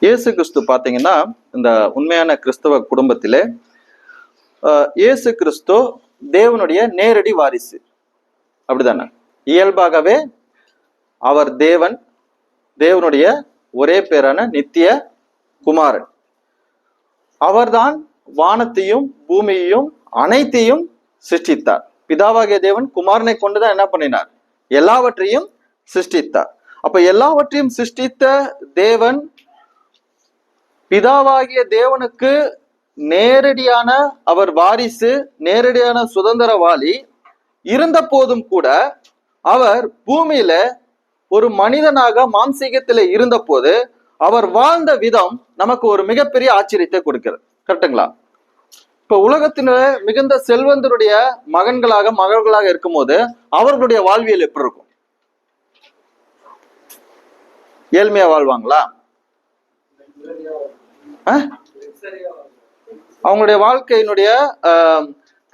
இயேசு கிறிஸ்து பாத்தீங்கன்னா இந்த உண்மையான கிறிஸ்தவ குடும்பத்திலே இயேசு கிறிஸ்து தேவனுடைய நேரடி வாரிசு, அப்படிதானே? இயல்பாகவே அவர் தேவனுடைய ஒரே பேரான நித்திய குமாரன். அவர்தான் வானத்தையும் பூமியையும் அனைத்தையும் சிருஷ்டித்தார். பிதாவாகிய தேவன் குமாரனை கொண்டுதான் என்ன பண்ணினார்? எல்லாவற்றையும் சிருஷ்டித்தார். அப்ப எல்லாவற்றையும் சிருஷ்டித்த தேவன் பிதாவாகிய தேவனுக்கு நேரடியான அவர் வாரிசு, நேரடியான சுதந்திரவாளி இருந்த போதும் கூட அவர் பூமியில ஒரு மனிதனாக மாம்சீகத்தில இருந்த போது அவர் வாழ்ந்த விதம் நமக்கு ஒரு மிகப்பெரிய ஆச்சரியத்தை கொடுக்கிறது. கரெக்டுங்களா? இப்ப உலகத்தின மிகுந்த செல்வந்தருடைய மகள்களாக இருக்கும் போது அவர்களுடைய வாழ்வியல் எப்படி இருக்கும்? ஏழ்மையா வாழ்வாங்களா? அவங்களுடைய வாழ்க்கையினுடைய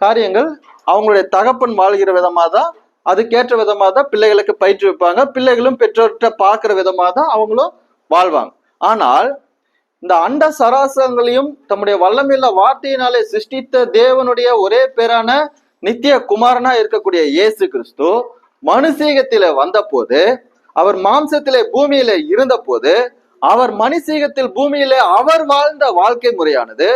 காரியங்கள் அவங்களுடைய தகப்பன் வாழ்கிற விதமா தான், அதுக்கேற்ற விதமா தான் பிள்ளைகளுக்கு பயிற்றுவிப்பாங்க. பிள்ளைகளும் பெற்றோர்கிட்ட பார்க்கிற விதமா தான் அவங்களும் வாழ்வாங்க. ஆனால் இந்த அண்ட சராசரங்களையும் தம்முடைய வல்லமையுள்ள வார்த்தையினாலே சிருஷ்டித்த தேவனுடைய ஒரே பேரான நித்திய குமாரனா இருக்கக்கூடிய இயேசு கிறிஸ்து மனுஷீகத்தில வந்த போது, அவர் மாம்சத்திலே பூமியில இருந்த போது, அவர் மனுஷீகத்தில் பூமியிலே அவர் வாழ்ந்த வாழ்க்கை முறையானது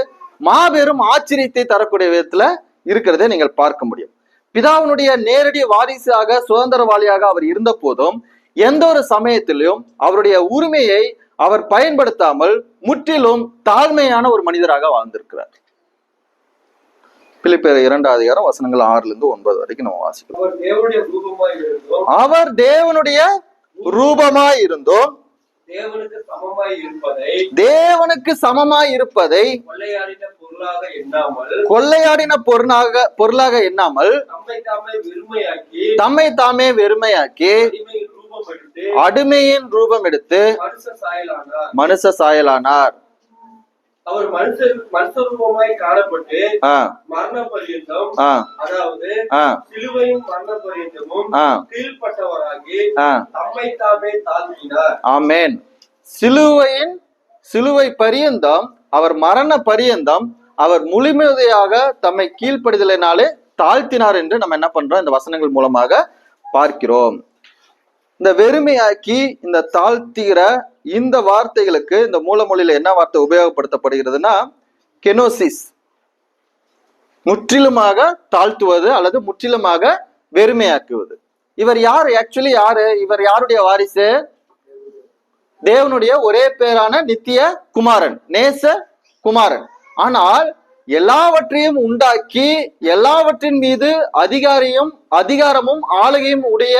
மாபெரும் ஆச்சரியத்தை தரக்கூடிய விதத்துல இருக்கிறதை நீங்கள் பார்க்க முடியும். பிதாவினுடைய நேரடி வாரிசாக சுதந்திரவாளியாக அவர் இருந்த போதும் எந்த ஒரு சமயத்திலும் அவருடைய உரிமையை அவர் பயன்படுத்தாமல் முற்றிலும் தாழ்மையான ஒரு மனிதராக வாழ்ந்திருக்கிறார். பிலிப்பியர் 2 வசனங்கள் 6-9 வரைக்கும் நம்ம வாசிக்கிறோம். அவர் தேவனுடைய ரூபமாய் இருந்தோம், தேவனுக்கு சமமாய் இருப்பதை கொள்ளையாடின பொருளாக எண்ணாமல் தம்மை தாமே வெறுமையாக்கி அடிமையின் ரூபம் எடுத்து மனுஷ சாயலானார். அவர் மனுஷ ரூபமாய் காணப்பட்டு மரண பரியந்தம், அதாவது சிலுவையின் மரண பரியந்தமும் கீழ்ப்பட்டவராகி தம்மை தாமே தாழ்த்தினார். ஆமென். சிலுவை பரியந்தம், அவர் மரண பரியந்தம் அவர் முழுமையாக தம்மை கீழ்ப்படுதலினாலே தாழ்த்தினார் என்று நம்ம என்ன பண்றோம்? இந்த வசனங்கள் மூலமாக பார்க்கிறோம். இந்த வெறுமையாக்கி இந்த தாழ்த்துகிற இந்த வார்த்தைகளுக்கு இந்த மூலமொழியில என்ன வார்த்தை உபயோகப்படுத்தப்படுகிறதுனா கெனோசிஸ், முற்றிலுமாக தாழ்த்துவது அல்லது முற்றிலுமாக வெறுமையாக்குவது. இவர் யார்? ஆக்சுவலி யாரு இவர்? யாருடைய வாரிசு? தேவனுடைய ஒரே பேரான நித்திய குமாரன், நேச குமாரன். ஆனால் எல்லாவற்றையும் உண்டாக்கி எல்லாவற்றின் மீது அதிகாரமும் ஆளுகையும் உடைய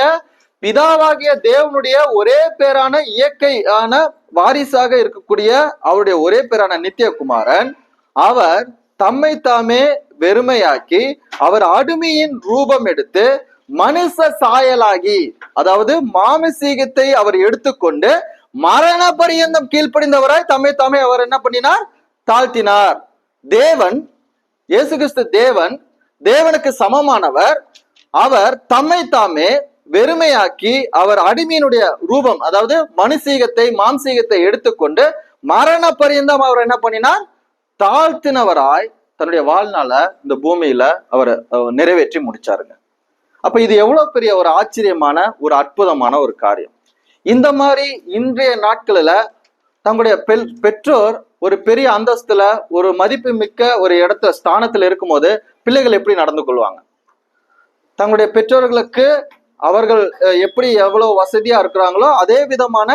பிதாவாகிய தேவனுடைய ஒரே பேரான இயற்கையான வாரிசாக இருக்கக்கூடிய அவருடைய ஒரே பேரான நித்திய குமாரன், அவர் தம்மை தாமே வெறுமையாக்கி அவர் அடிமையின் ரூபம் எடுத்து மனுஷ சாயலாகி, அதாவது மாமிசீகத்தை அவர் எடுத்துக்கொண்டு மரண பரியந்தம் கீழ்ப்படிந்தவராய் தம்மை தாமே அவர் என்ன பண்ணினார்? தாழ்த்தினார். தேவன், இயேசு கிறிஸ்து தேவனுக்கு சமமானவர். அவர் தம்மை தாமே வெறுமையாக்கி அவர் அடிமையினுடைய ரூபம், அதாவது மாம்சீகத்தை எடுத்துக்கொண்டு மரண பரியந்தம் அவர் என்ன பண்ணினார்? தாழ்த்தினவராய் தன்னுடைய வாழ்நாள இந்த பூமியில அவர் நிறைவேற்றி முடிச்சாருங்க. அப்ப இது எவ்வளவு பெரிய ஒரு ஆச்சரியமான ஒரு அற்புதமான ஒரு காரியம். இந்த மாதிரி இன்றைய நாட்களில தங்களுடைய பெற்றோர் ஒரு பெரிய அந்தஸ்துல ஒரு மதிப்பு மிக்க ஒரு ஸ்தானத்துல இருக்கும்போது பிள்ளைகள் எப்படி நடந்து கொள்வாங்க? தங்களுடைய பெற்றோர்களுக்கு அவர்கள் எப்படி எவ்வளவு வசதியா இருக்கிறாங்களோ அதே விதமான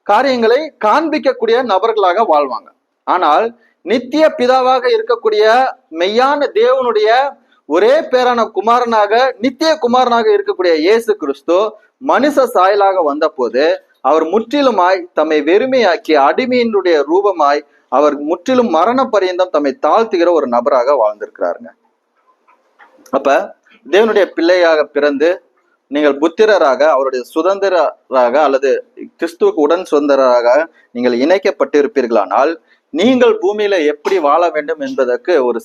காரியங்களை காண்பிக்கக்கூடிய நபர்களாக வாழ்வாங்க. ஆனால் நித்திய பிதாவாக இருக்கக்கூடிய மெய்யான தேவனுடைய ஒரே பேரான குமாரனாக, நித்திய குமாரனாக இருக்கக்கூடிய இயேசு கிறிஸ்து மனுஷ சாயலாக வந்த போது அவர் முற்றிலுமாய் தம்மை வெறுமையாக்கி அடிமையினுடைய ரூபமாய் அவர் முற்றிலும் மரண பரியந்தம் தம்மை தாழ்த்துகிற ஒரு நபராக வாழ்ந்திருக்கிறாருங்க. அப்ப தேவனுடைய பிள்ளையாக பிறந்து நீங்கள் புத்திரராக, அவருடைய சுதந்திரராக அல்லது கிறிஸ்துவுக்கு உடன் சுதந்திரராக நீங்கள் இணைக்கப்பட்டு இருப்பீர்களானால் நீங்கள் பூமியில எப்படி வாழ வேண்டும் என்பதற்கு ஒரு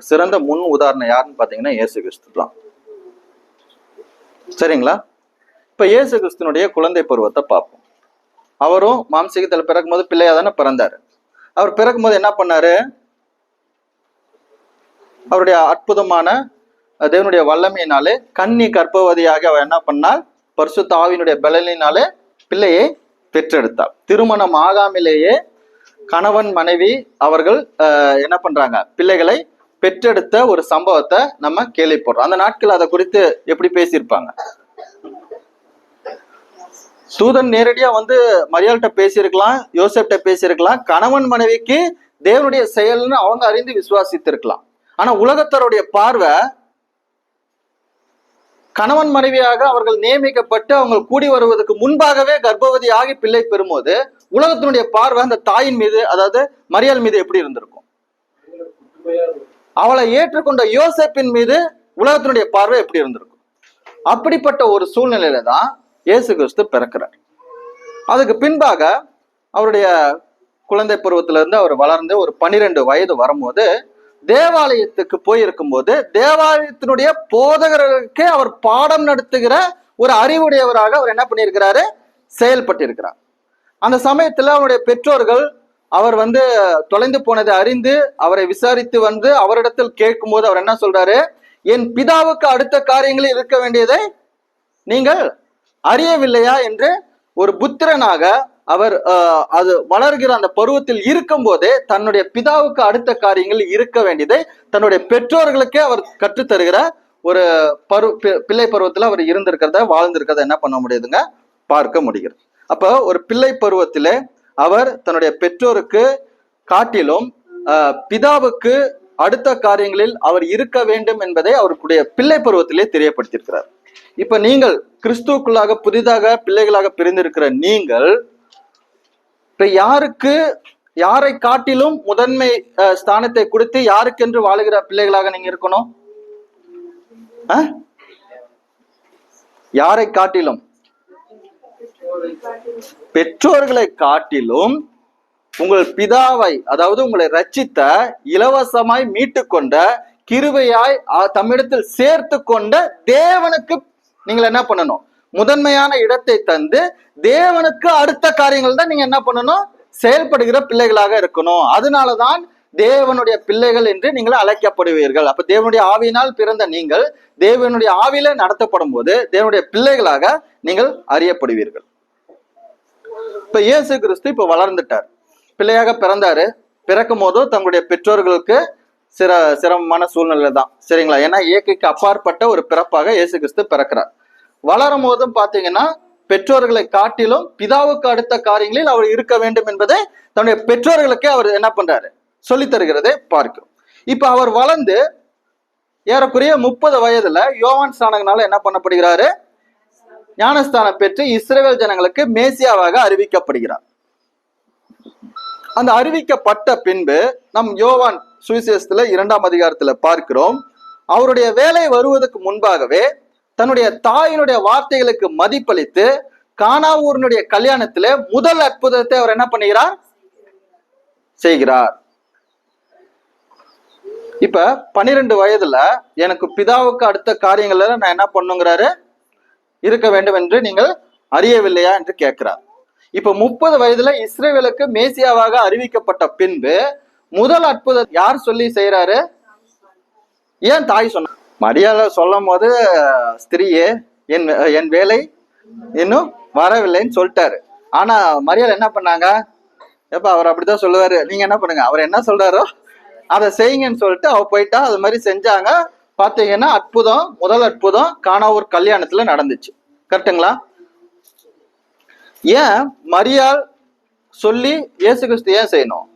சிறந்த முன் உதாரணம் யாருன்னு பாத்தீங்கன்னா இயேசு கிறிஸ்து தான். சரிங்களா? இப்ப இயேசு கிறிஸ்துனுடைய குழந்தை பருவத்தை பார்ப்போம். அவரும் மாம்சீகத்துல பிறக்கும் போது பிள்ளையா தானே பிறந்தாரு. அவர் பிறக்கும் போது என்ன பண்ணாரு? அவருடைய அற்புதமான தேவனுடைய வல்லமையினாலே கன்னி கர்ப்பவதியாக அவர் என்ன பண்ணால் பரிசுத்த ஆவியினுடைய பலனினாலே பிள்ளையை பெற்றெடுத்தார். திருமணம் ஆகாமலேயே கணவன் மனைவி அவர்கள் என்ன பண்றாங்க, பிள்ளைகளை பெற்றெடுத்த ஒரு சம்பவத்தை நம்ம கேள்விப்படுறோம். அந்த நாட்கள் அதை குறித்து எப்படி பேசியிருப்பாங்க? தூதன் நேரடியா வந்து மரியாள்கிட்ட பேசியிருக்கலாம், யோசேப்ட்ட பேசியிருக்கலாம். கணவன் மனைவிக்கு தேவனுடைய செயல்னு அவங்க அறிந்து விசுவாசித்திருக்கலாம். ஆனா உலகத்தருடைய பார்வை கணவன் மனைவியாக அவர்கள் நியமிக்கப்பட்டு அவங்க கூடி வருவதற்கு முன்பாகவே கர்ப்பவதி ஆகி பிள்ளை பெறும்போது உலகத்தினுடைய பார்வை அந்த தாயின் மீது, அதாவது மரியாள் மீது எப்படி இருந்திருக்கும்? அவளை ஏற்றுக்கொண்ட யோசேப்பின் மீது உலகத்தினுடைய பார்வை எப்படி இருந்திருக்கும்? அப்படிப்பட்ட ஒரு சூழ்நிலையில தான் இயேசு கிறிஸ்து பிறக்கிறார். அதுக்கு பின்பாக அவருடைய குழந்தை பருவத்திலிருந்து அவர் வளர்ந்து ஒரு 12 வயது வரும்போது தேவாலயத்துக்கு போயிருக்கும் போது தேவாலயத்தினுடைய போதகர்களுக்கே அவர் பாடம் நடத்துகிற ஒரு அறிவுடையவராக அவர் என்ன பண்ணியிருக்கிறாரு, செயல்பட்டிருக்கிறார். அந்த சமயத்துல அவருடைய பெற்றோர்கள் அவர் வந்து தொலைந்து போனதை அறிந்து அவரை விசாரித்து வந்து அவரிடத்தில் கேட்கும் போது அவர் என்ன சொல்றாரு, என் பிதாவுக்கு அடுத்த காரியங்களில் இருக்க வேண்டியதை நீங்கள் அறியவில்லையா என்று ஒரு புத்திரனாக அவர் அது வளர்கிற அந்த பருவத்தில் இருக்கும் போதே தன்னுடைய பிதாவுக்கு அடுத்த காரியங்கள் இருக்க வேண்டியதை தன்னுடைய பெற்றோர்களுக்கே அவர் கற்றுத்தருகிற ஒரு பிள்ளை பருவத்துல அவர் இருந்திருக்கிறத வாழ்ந்திருக்கிறத என்ன பண்ண முடியுதுங்க, பார்க்க முடிகிறது. அப்போ ஒரு பிள்ளை பருவத்திலே அவர் தன்னுடைய பெற்றோருக்கு காட்டிலும் பிதாவுக்கு அடுத்த காரியங்களில் அவர் இருக்க வேண்டும் என்பதை அவருடைய பிள்ளை பருவத்திலே தெரியப்படுத்தியிருக்கிறார். இப்ப நீங்கள் கிறிஸ்துவுக்குள்ளாக புதிதாக பிள்ளைகளாக பிரிந்திருக்கிற நீங்கள் இப்ப யாரை காட்டிலும் முதன்மை ஸ்தானத்தை கொடுத்து யாருக்கென்று வாழுகிற பிள்ளைகளாக நீங்க இருக்கணும்? யாரை காட்டிலும்? பெற்றோர்களை காட்டிலும் உங்கள் பிதாவை, அதாவது உங்களை ரட்சித்த, இலவசமாய் மீட்டு கொண்ட, கிருபையாய் தம்மிடத்தில் சேர்த்து கொண்ட தேவனுக்கு நீங்கள் என்ன பண்ணணும்? முதன்மையான இடத்தை தந்து தேவனுக்கு அடுத்த காரியங்கள் தான் நீங்க என்ன பண்ணணும், செயல்படுகிற பிள்ளைகளாக இருக்கணும். அதனாலதான் தேவனுடைய பிள்ளைகள் என்று நீங்கள் அழைக்கப்படுவீர்கள். அப்ப தேவனுடைய ஆவியினால் பிறந்த நீங்கள் தேவனுடைய ஆவியில நடத்தப்படும் போது தேவனுடைய பிள்ளைகளாக நீங்கள் அறியப்படுவீர்கள். இப்ப இயேசு கிறிஸ்து இப்ப வளர்ந்துட்டார், பிள்ளையாக பிறந்தாரு. பிறக்கும் போதும் தங்களுடைய பெற்றோர்களுக்கு சிரமமான சூழ்நிலை தான், சரிங்களா? ஏன்னா இயற்கைக்கு அப்பாற்பட்ட ஒரு பிறப்பாக இயேசு கிறிஸ்து பிறக்கிறார். வளரும் போதும் பாத்தீங்கன்னா பெற்றோர்களை காட்டிலும் பிதாவுக்கு அடுத்த காரியங்களில் அவர் இருக்க வேண்டும் என்பதை தன்னுடைய பெற்றோர்களுக்கே அவர் என்ன பண்றாரு, சொல்லி தருகிறதை பார்க்கிறோம். இப்ப அவர் வளர்ந்து ஏறக்குறைய 30 வயதுல யோவான் ஸ்நானகனால என்ன பண்ணப்படுகிறாரு, ஞானஸ்தானம் பெற்று இஸ்ரவேல் ஜனங்களுக்கு மேசியாவாக அறிவிக்கப்படுகிறார். அந்த அறிவிக்கப்பட்ட பின்பு நம் யோவான் சுவிசேஷத்துல 2ஆம் அதிகாரத்துல பார்க்கிறோம், அவருடைய வேலை வருவதற்கு முன்பாகவே தன்னுடைய தாயினுடைய வார்த்தைகளுக்கு மதிப்பளித்து கானாவூரினுடைய கல்யாணத்திலே முதல் அற்புதத்தை அவர் என்ன பண்ணுகிறார், செய்கிறார். இப்ப 12 வயதுல எனக்கு பிதாவுக்கு அடுத்த காரியங்கள்ல நான் என்ன பண்ணுங்கிறாரு, இருக்க வேண்டும் என்று நீங்கள் அறியவில்லையா என்று கேட்கிறார். இப்ப 30 வயதுல இஸ்ரவேலுக்கு மேசியாவாக அறிவிக்கப்பட்ட பின்பு முதல் அற்புதம் யார் சொல்லி செய்யறாரு? ஏன் தாய் சொன்ன? மரியாதை சொல்லும் போது ஸ்திரீயே என் வேலை இன்னும் வரவில்லைன்னு சொல்லிட்டாரு. ஆனா மரியாதை என்ன பண்ணாங்க, எப்ப அவர் அப்படித்தான் சொல்லுவாரு, நீங்க என்ன பண்ணுங்க, அவர் என்ன சொல்றாரோ அதை செய்யுங்கன்னு சொல்லிட்டு அவ போயிட்டா. அது மாதிரி செஞ்சாங்க. பாத்தீங்கன்னா அற்புதம், முதல் அற்புதம் கானாவூர் கல்யாணத்துல நடந்துச்சு. கரெக்டுங்களா? ஏன் மரியாள் சொல்லி இயேசு கிறிஸ்து ஏன் செய்யணும்?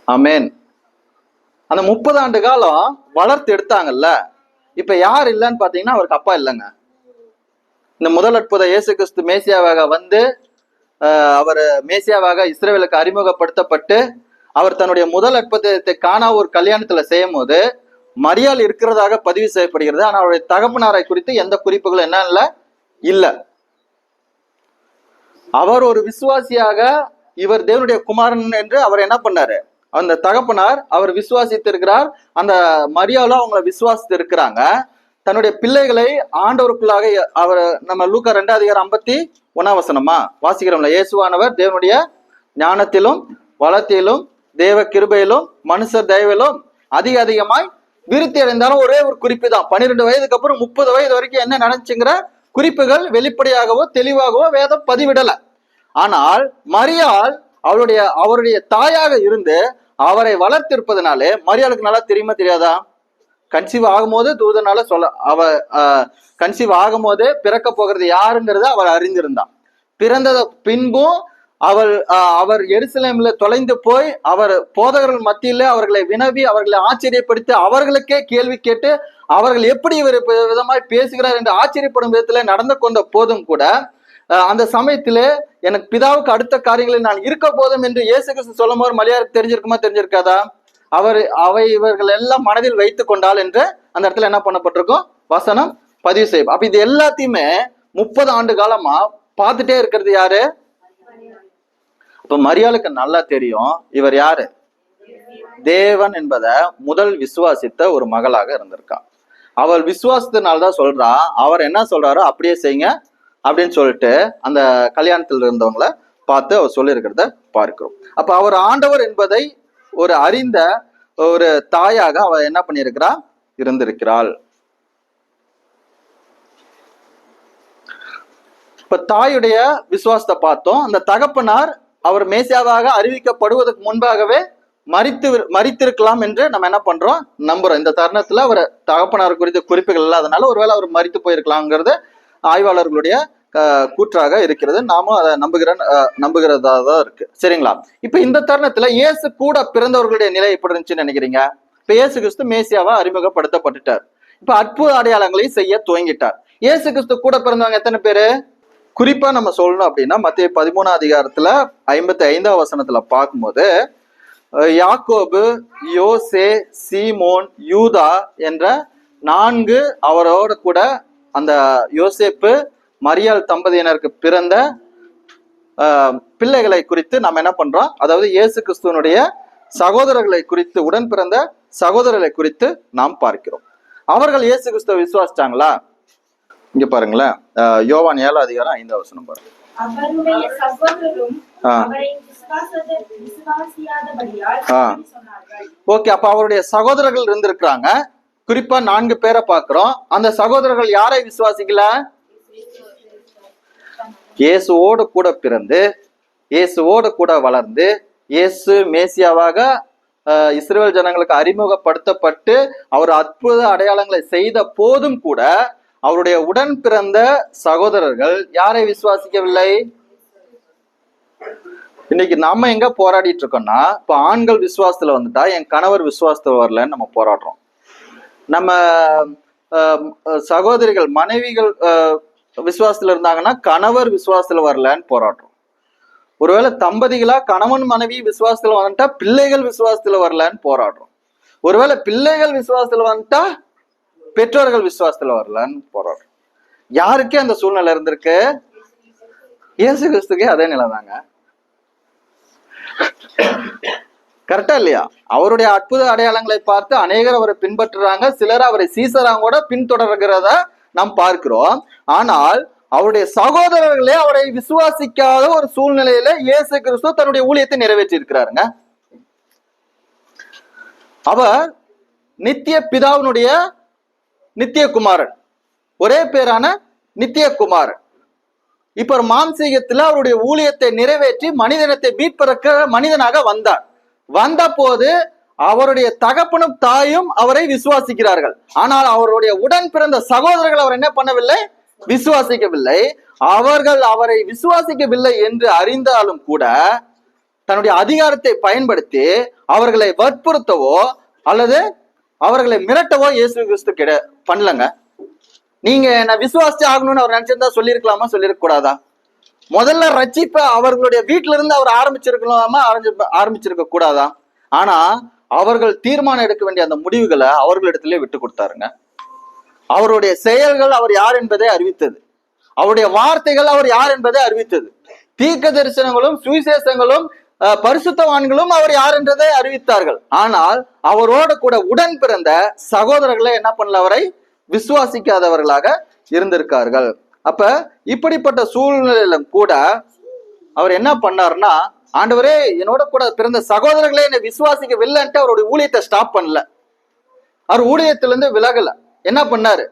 ஆமென். அந்த 30 ஆண்டு காலம் வளர்த்து எடுத்தாங்கல்ல. இப்ப யார் இல்லைன்னு பாத்தீங்கன்னா அவருக்கு அப்பா இல்லைங்க. இந்த முதல் அற்புதம் இயேசு கிறிஸ்து மேசியாவாக வந்து அவர் மேசியாவாக இஸ்ரவேலுக்கு அறிமுகப்படுத்தப்பட்டு அவர் தன்னுடைய முதல் அற்புதத்தை கானாவூர் கல்யாணத்துல செய்யும் போது மரியாள் இருக்கிறதாக பதிவு செய்யப்படுகிறது. ஆனா அவருடைய தகப்பனாரை குறித்து எந்த குறிப்புகளும் என்ன இல்ல. அவர் ஒரு விசுவாசியாக இவர் தேவனுடைய குமாரன் என்று அவர் என்ன பண்ணாரு, அந்த தகப்பனார் அவர் விசுவாசித்து இருக்கிறார். அந்த மரியாளும் அவங்களை விசுவாசித்து இருக்கிறாங்க. தன்னுடைய பிள்ளைகளை ஆண்டவருக்குள்ளாக அவர் நம்ம லூக்கா 2:51 வாசிக்கிறோம்ல. இயேசுவானவர் தேவனுடைய ஞானத்திலும் வளத்திலும் தேவ கிருபையிலும் மனுஷர் தயவிலும் அதிகமாய் விருத்தி அடைந்தாலும் ஒரே ஒரு குறிப்பு தான். 12 வயதுக்கு அப்புறம் 30 வயது வரைக்கும் என்ன நடந்துச்சுங்கிற குறிப்புகள் வெளிப்படையாகவோ தெளிவாகவோ வேதம் பதிவிடல. ஆனால் மரியாள் அவருடைய தாயாக இருந்து அவரை வளர்த்திருப்பதனாலே மரியாளுக்கு நல்லா தெரியுமா தெரியாதா? கன்சீவ் ஆகும்போது தூதனால கன்சீவ் ஆகும்போது பிறக்க போகிறது யாருங்கிறத அவள் அறிந்திருந்தான். பிறந்தத பின்பும் அவர் எருசலேம்ல தொலைந்து போய் அவர் போதகர்கள் மத்தியில அவர்களை வினவி அவர்களை ஆச்சரியப்படுத்தி அவர்களுக்கே கேள்வி கேட்டு அவர்கள் எப்படி இவர் விதமாய் பேசுகிறார் என்று ஆச்சரியப்படும் விதத்துல நடந்து கொண்ட போதும் கூட அந்த சமயத்திலே எனக்கு பிதாவுக்கு அடுத்த காரியங்களில் நான் இருக்க போதும் என்று இயேசு கிறிஸ்து சொல்லும் போது மரியாளுக்கு தெரிஞ்சிருக்குமா தெரிஞ்சிருக்காதா? அவை இவர்கள் எல்லாம் மனதில் வைத்துக் கொண்டால் என்று அந்த இடத்துல என்ன பண்ணப்பட்டிருக்கும் வசனம் பதிவு செய்யும். அப்ப இது எல்லாத்தையுமே 30 ஆண்டு காலமா பார்த்துட்டே இருக்கிறது யாரு? இப்ப மரியாளுக்கு நல்லா தெரியும் இவர் யாரு, தேவன் என்பதை முதல் விசுவாசித்த ஒரு மகளாக இருந்திருக்கா. அவள் விசுவாசத்தினால்தான் சொல்றா, அவர் என்ன சொல்றாரோ அப்படியே செய்யுங்க அப்படின்னு சொல்லிட்டு அந்த கல்யாணத்தில் இருந்தவங்களை பார்த்து அவர் சொல்லியிருக்கிறத பார்க்கிறோம். அப்ப அவர் ஆண்டவர் என்பதை ஒரு அறிந்த ஒரு தாயாக அவ என்ன பண்ணியிருக்கிறா, இருந்திருக்கிறாள். இப்ப தாயுடைய விசுவாசத்தை பார்த்தோம். அந்த தகப்பனார் அவர் மேசியாவாக அறிவிக்கப்படுவதற்கு முன்பாகவே மரித்திருக்கலாம் என்று நம்ம என்ன பண்றோம், நம்புறோம். இந்த தருணத்துல அவர் தகப்பனார் குறித்த குறிப்புகள் இல்லாதனால ஒருவேளை அவர் மரித்து போயிருக்கலாம்ங்கிறது ஆய்வாளர்களுடைய கூற்றாக இருக்கிறது. நாமும் அதை நம்புகிறதா தான் இருக்கு. சரிங்களா? இப்ப இந்த தருணத்துல இயேசு கூட பிறந்தவர்களுடைய நிலை எப்படி இருந்துச்சுன்னு நினைக்கிறீங்க? இப்ப இயேசு கிறிஸ்து மேசியாவா அறிமுகப்படுத்தப்பட்டுட்டார். இப்ப அற்புத அடையாளங்களையும் செய்ய துவங்கிட்டார். இயேசு கிறிஸ்து கூட பிறந்தவங்க எத்தனை பேரு? குறிப்பா நம்ம சொல்லணும் அப்படின்னா மத்தேயு 13:55 பார்க்கும்போது யாக்கோபு, யோசே, சீமோன், யூதா என்ற 4 அவரோட கூட அந்த யோசேப்பு மரியாள் தம்பதியினருக்கு பிறந்த பிள்ளைகளை குறித்து நம்ம என்ன பண்றோம், அதாவது இயேசு கிறிஸ்துவனுடைய சகோதரர்களை குறித்து, உடன் பிறந்த சகோதரர்களை குறித்து நாம் பார்க்கிறோம். அவர்கள் இயேசு கிறிஸ்துவ விசுவாசிச்சாங்களா? இங்க பாருங்களேன், யோவான் 7:5 பாருங்க. ஓகே, அப்ப அவருடைய சகோதரர்கள் இருந்திருக்கிறாங்க. குறிப்பா 4 பேரை பார்க்கிறோம். அந்த சகோதரர்கள் யாரை விசுவாசிக்கல? இயேசுவோடு கூட பிறந்து இயேசுவோடு கூட வளர்ந்து இயேசு மேசியாவாக இஸ்ரவேல் ஜனங்களுக்கு அறிமுகப்படுத்தப்பட்டு அவர் அற்புத அடையாளங்களை செய்த போதும் கூட அவருடைய உடன் பிறந்த சகோதரர்கள் யாரை விசுவாசிக்கவில்லை? இன்னைக்கு நம்ம எங்க போராடிட்டு இருக்கோம்னா, இப்ப ஆண்கள் விசுவாசத்துல வந்துட்டா என் கணவர் விசுவாசத்துல வரலன்னு நம்ம போராடுறோம். நம்ம சகோதரிகள் மனைவிகள் விசுவாசத்துல இருந்தாங்கன்னா கணவர் விசுவாசத்துல வரலன்னு போராடுறோம். ஒருவேளை தம்பதிகளா கணவன் மனைவி விசுவாசத்துல வந்துட்டா பிள்ளைகள் விசுவாசத்துல வரலன்னு போராடுறோம். ஒருவேளை பிள்ளைகள் விசுவாசத்துல வந்துட்டா பெற்றோர்கள் விசுவாசத்துல வரலன்னு போராடுறோம். யாருக்கே அந்த சூழ்நிலை இருந்திருக்கு? இயேசு கிறிஸ்துக்கே அதே நிலைதாங்க. கரெக்டா இல்லையா? அவருடைய அற்புத அடையாளங்களை பார்த்து அநேகர் அவரை பின்பற்றுறாங்க, சிலர் அவரை சீசராங்க கூட பின்தொடர்கிறத நாம் பார்க்கிறோம். ஆனால் அவருடைய சகோதரர்களே அவரை விசுவாசிக்காத ஒரு சூழ்நிலையில இயேசு கிறிஸ்து தன்னுடைய ஊழியத்தை நிறைவேற்றி இருக்கிறாருங்க. அவர் நித்திய பிதாவினுடைய நித்திய குமாரன், ஒரே பேரான நித்திய குமாரன். இப்ப மாம்சீகத்துல அவருடைய ஊழியத்தை நிறைவேற்றி மனிதனத்தை மீட்பதற்க மனிதனாக வந்தார். வந்த போது அவருடைய தகப்பனும் தாயும் அவரை விசுவாசிக்கிறார்கள். ஆனால் அவருடைய உடன் பிறந்த சகோதரர்கள் அவர் என்ன பண்ணவில்லை? விசுவாசிக்கவில்லை. அவர்கள் அவரை விசுவாசிக்கவில்லை என்று அறிந்தாலும் கூட தன்னுடைய அதிகாரத்தை பயன்படுத்தி அவர்களை வற்புறுத்தவோ அல்லது அவர்களை மிரட்டவோ இயேசு கிறிஸ்து பண்ணலங்க. நீங்க நான் விசுவாசி ஆகணும்னு அவர் நினைச்சிருந்தா சொல்லியிருக்கலாமா? சொல்லிருக்க கூடாதா? முதல்ல ரட்சிப்ப அவர்களுடைய வீட்டுல இருந்து அவர் ஆரம்பிச்சிருக்க கூடாதா? ஆனா அவர்கள் தீர்மானம் எடுக்க வேண்டிய அந்த முடிவுகளை அவர்களிடத்திலே விட்டு கொடுத்தாருங்க. அவருடைய செயல்கள் அவர் யார் என்பதை அறிவித்தது, அவருடைய வார்த்தைகள் அவர் யார் என்பதை அறிவித்தது, தீர்க்க தரிசனங்களும் சுவிசேஷங்களும் பரிசுத்தவான்களும் அவர் யார் என்றதை அறிவித்தார்கள். ஆனால் அவரோட கூட உடன் பிறந்த சகோதரர்களை என்ன பண்ணல? அவரை விசுவாசிக்காதவர்களாக இருந்திருக்கார்கள். அப்ப இப்படிப்பட்ட சூழ்நிலையிலும் கூட அவர் என்ன பண்ணாருன்னா, ஆண்டவரே என்னோட கூட பிறந்த சகோதரர்களே என்னை விசுவாசிக்கவில்லைன்ட்டு அவருடைய ஊழியத்தை ஸ்டாப் பண்ணல. அவர் ஊழியத்திலிருந்து விலகல. என்ன பண்ணாரு?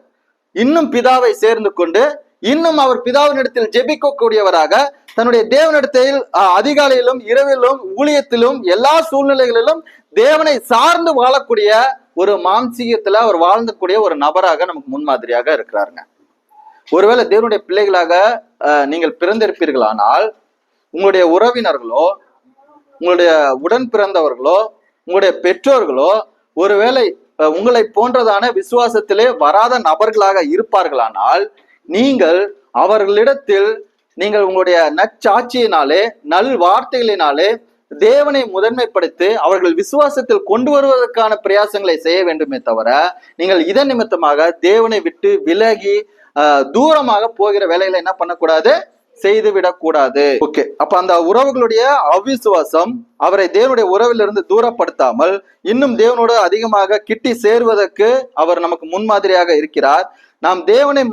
இன்னும் பிதாவை சேர்ந்து கொண்டு இன்னும் அவர் பிதாவினிடத்தில் ஜெபிக்கக்கூடியவராக தன்னுடைய தேவனிடத்தில் அதிகாலையிலும் இரவிலும் ஊழியத்திலும் எல்லா சூழ்நிலைகளிலும் தேவனை சார்ந்து வாழக்கூடிய ஒரு மாம்சீகத்துல அவர் வாழ்ந்தக்கூடிய ஒரு நபராக நமக்கு முன்மாதிரியாக இருக்கிறாருங்க. ஒருவேளை தேவனுடைய பிள்ளைகளாக நீங்கள் பிறந்திருப்பீர்களானால் உங்களுடைய உறவினர்களோ உங்களுடைய உடன் பிறந்தவர்களோ உங்களுடைய பெற்றோர்களோ ஒருவேளை உங்களை போன்றதான விசுவாசத்திலே வராத நபர்களாக இருப்பார்களானால் நீங்கள் அவர்களிடத்தில் நீங்கள் உங்களுடைய நற்சாட்சியினாலே நல் வார்த்தைகளினாலே தேவனை முதன்மைப்படுத்தி அவர்கள் விசுவாசத்தில் கொண்டு வருவதற்கான பிரயாசங்களை செய்ய வேண்டுமே தவிர நீங்கள் இதன் நிமித்தமாக தேவனை விட்டு விலகி தூரமாக போகிற வேலைகளை என்ன பண்ணக்கூடாது, செய்து விடக்கூடாது. ஓகே, அப்ப அந்த உறவுகளுடைய அவிசுவாசம் அவரை தேவனுடைய உறவிலிருந்து தூரப்படுத்தாமல் இன்னும் தேவனோடு அதிகமாக கிட்டி சேர்வதற்கு அவர் நமக்கு முன்மாதிரியாக இருக்கிறார். நாம் தேவனை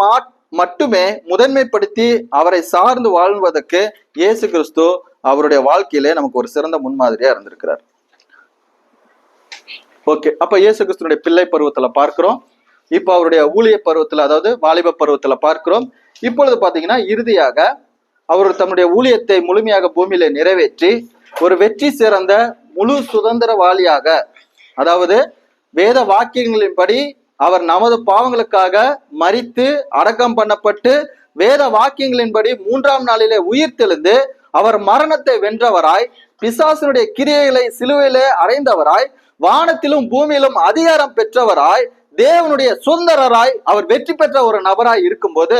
மட்டுமே முதன்மைப்படுத்தி அவரை சார்ந்து வாழ்வதற்கு இயேசு கிறிஸ்து அவருடைய வாழ்க்கையிலே நமக்கு ஒரு சிறந்த முன்மாதிரியா இருந்திருக்கிறார். ஓகே, அப்ப இயேசு கிறிஸ்துடைய பிள்ளை பருவத்துல பார்க்கிறோம். இப்ப அவருடைய ஊழிய பருவத்துல, அதாவது வாலிப பருவத்துல பார்க்கிறோம். இப்பொழுது பாத்தீங்கன்னா இறுதியாக அவர் தம்முடைய ஊழியத்தை முழுமையாக பூமியில நிறைவேற்றி ஒரு வெற்றி சிறந்த முழு சுதந்திரவாளியாக, அதாவது வேத வாக்கியங்களின்படி அவர் நமது பாவங்களுக்காக மரித்து அடக்கம் பண்ணப்பட்டு வேத வாக்கியங்களின்படி 3ஆம் நாளிலே உயிர்த்தெழுந்து அவர் மரணத்தை வென்றவராய் பிசாசினுடைய கிரியைகளை சிலுவையிலே அறைந்தவராய் வானத்திலும் பூமியிலும் அதிகாரம் பெற்றவராய் தேவனுடைய சுதந்திரராய் அவர் வெற்றி பெற்ற ஒரு நபராய் இருக்கும்போது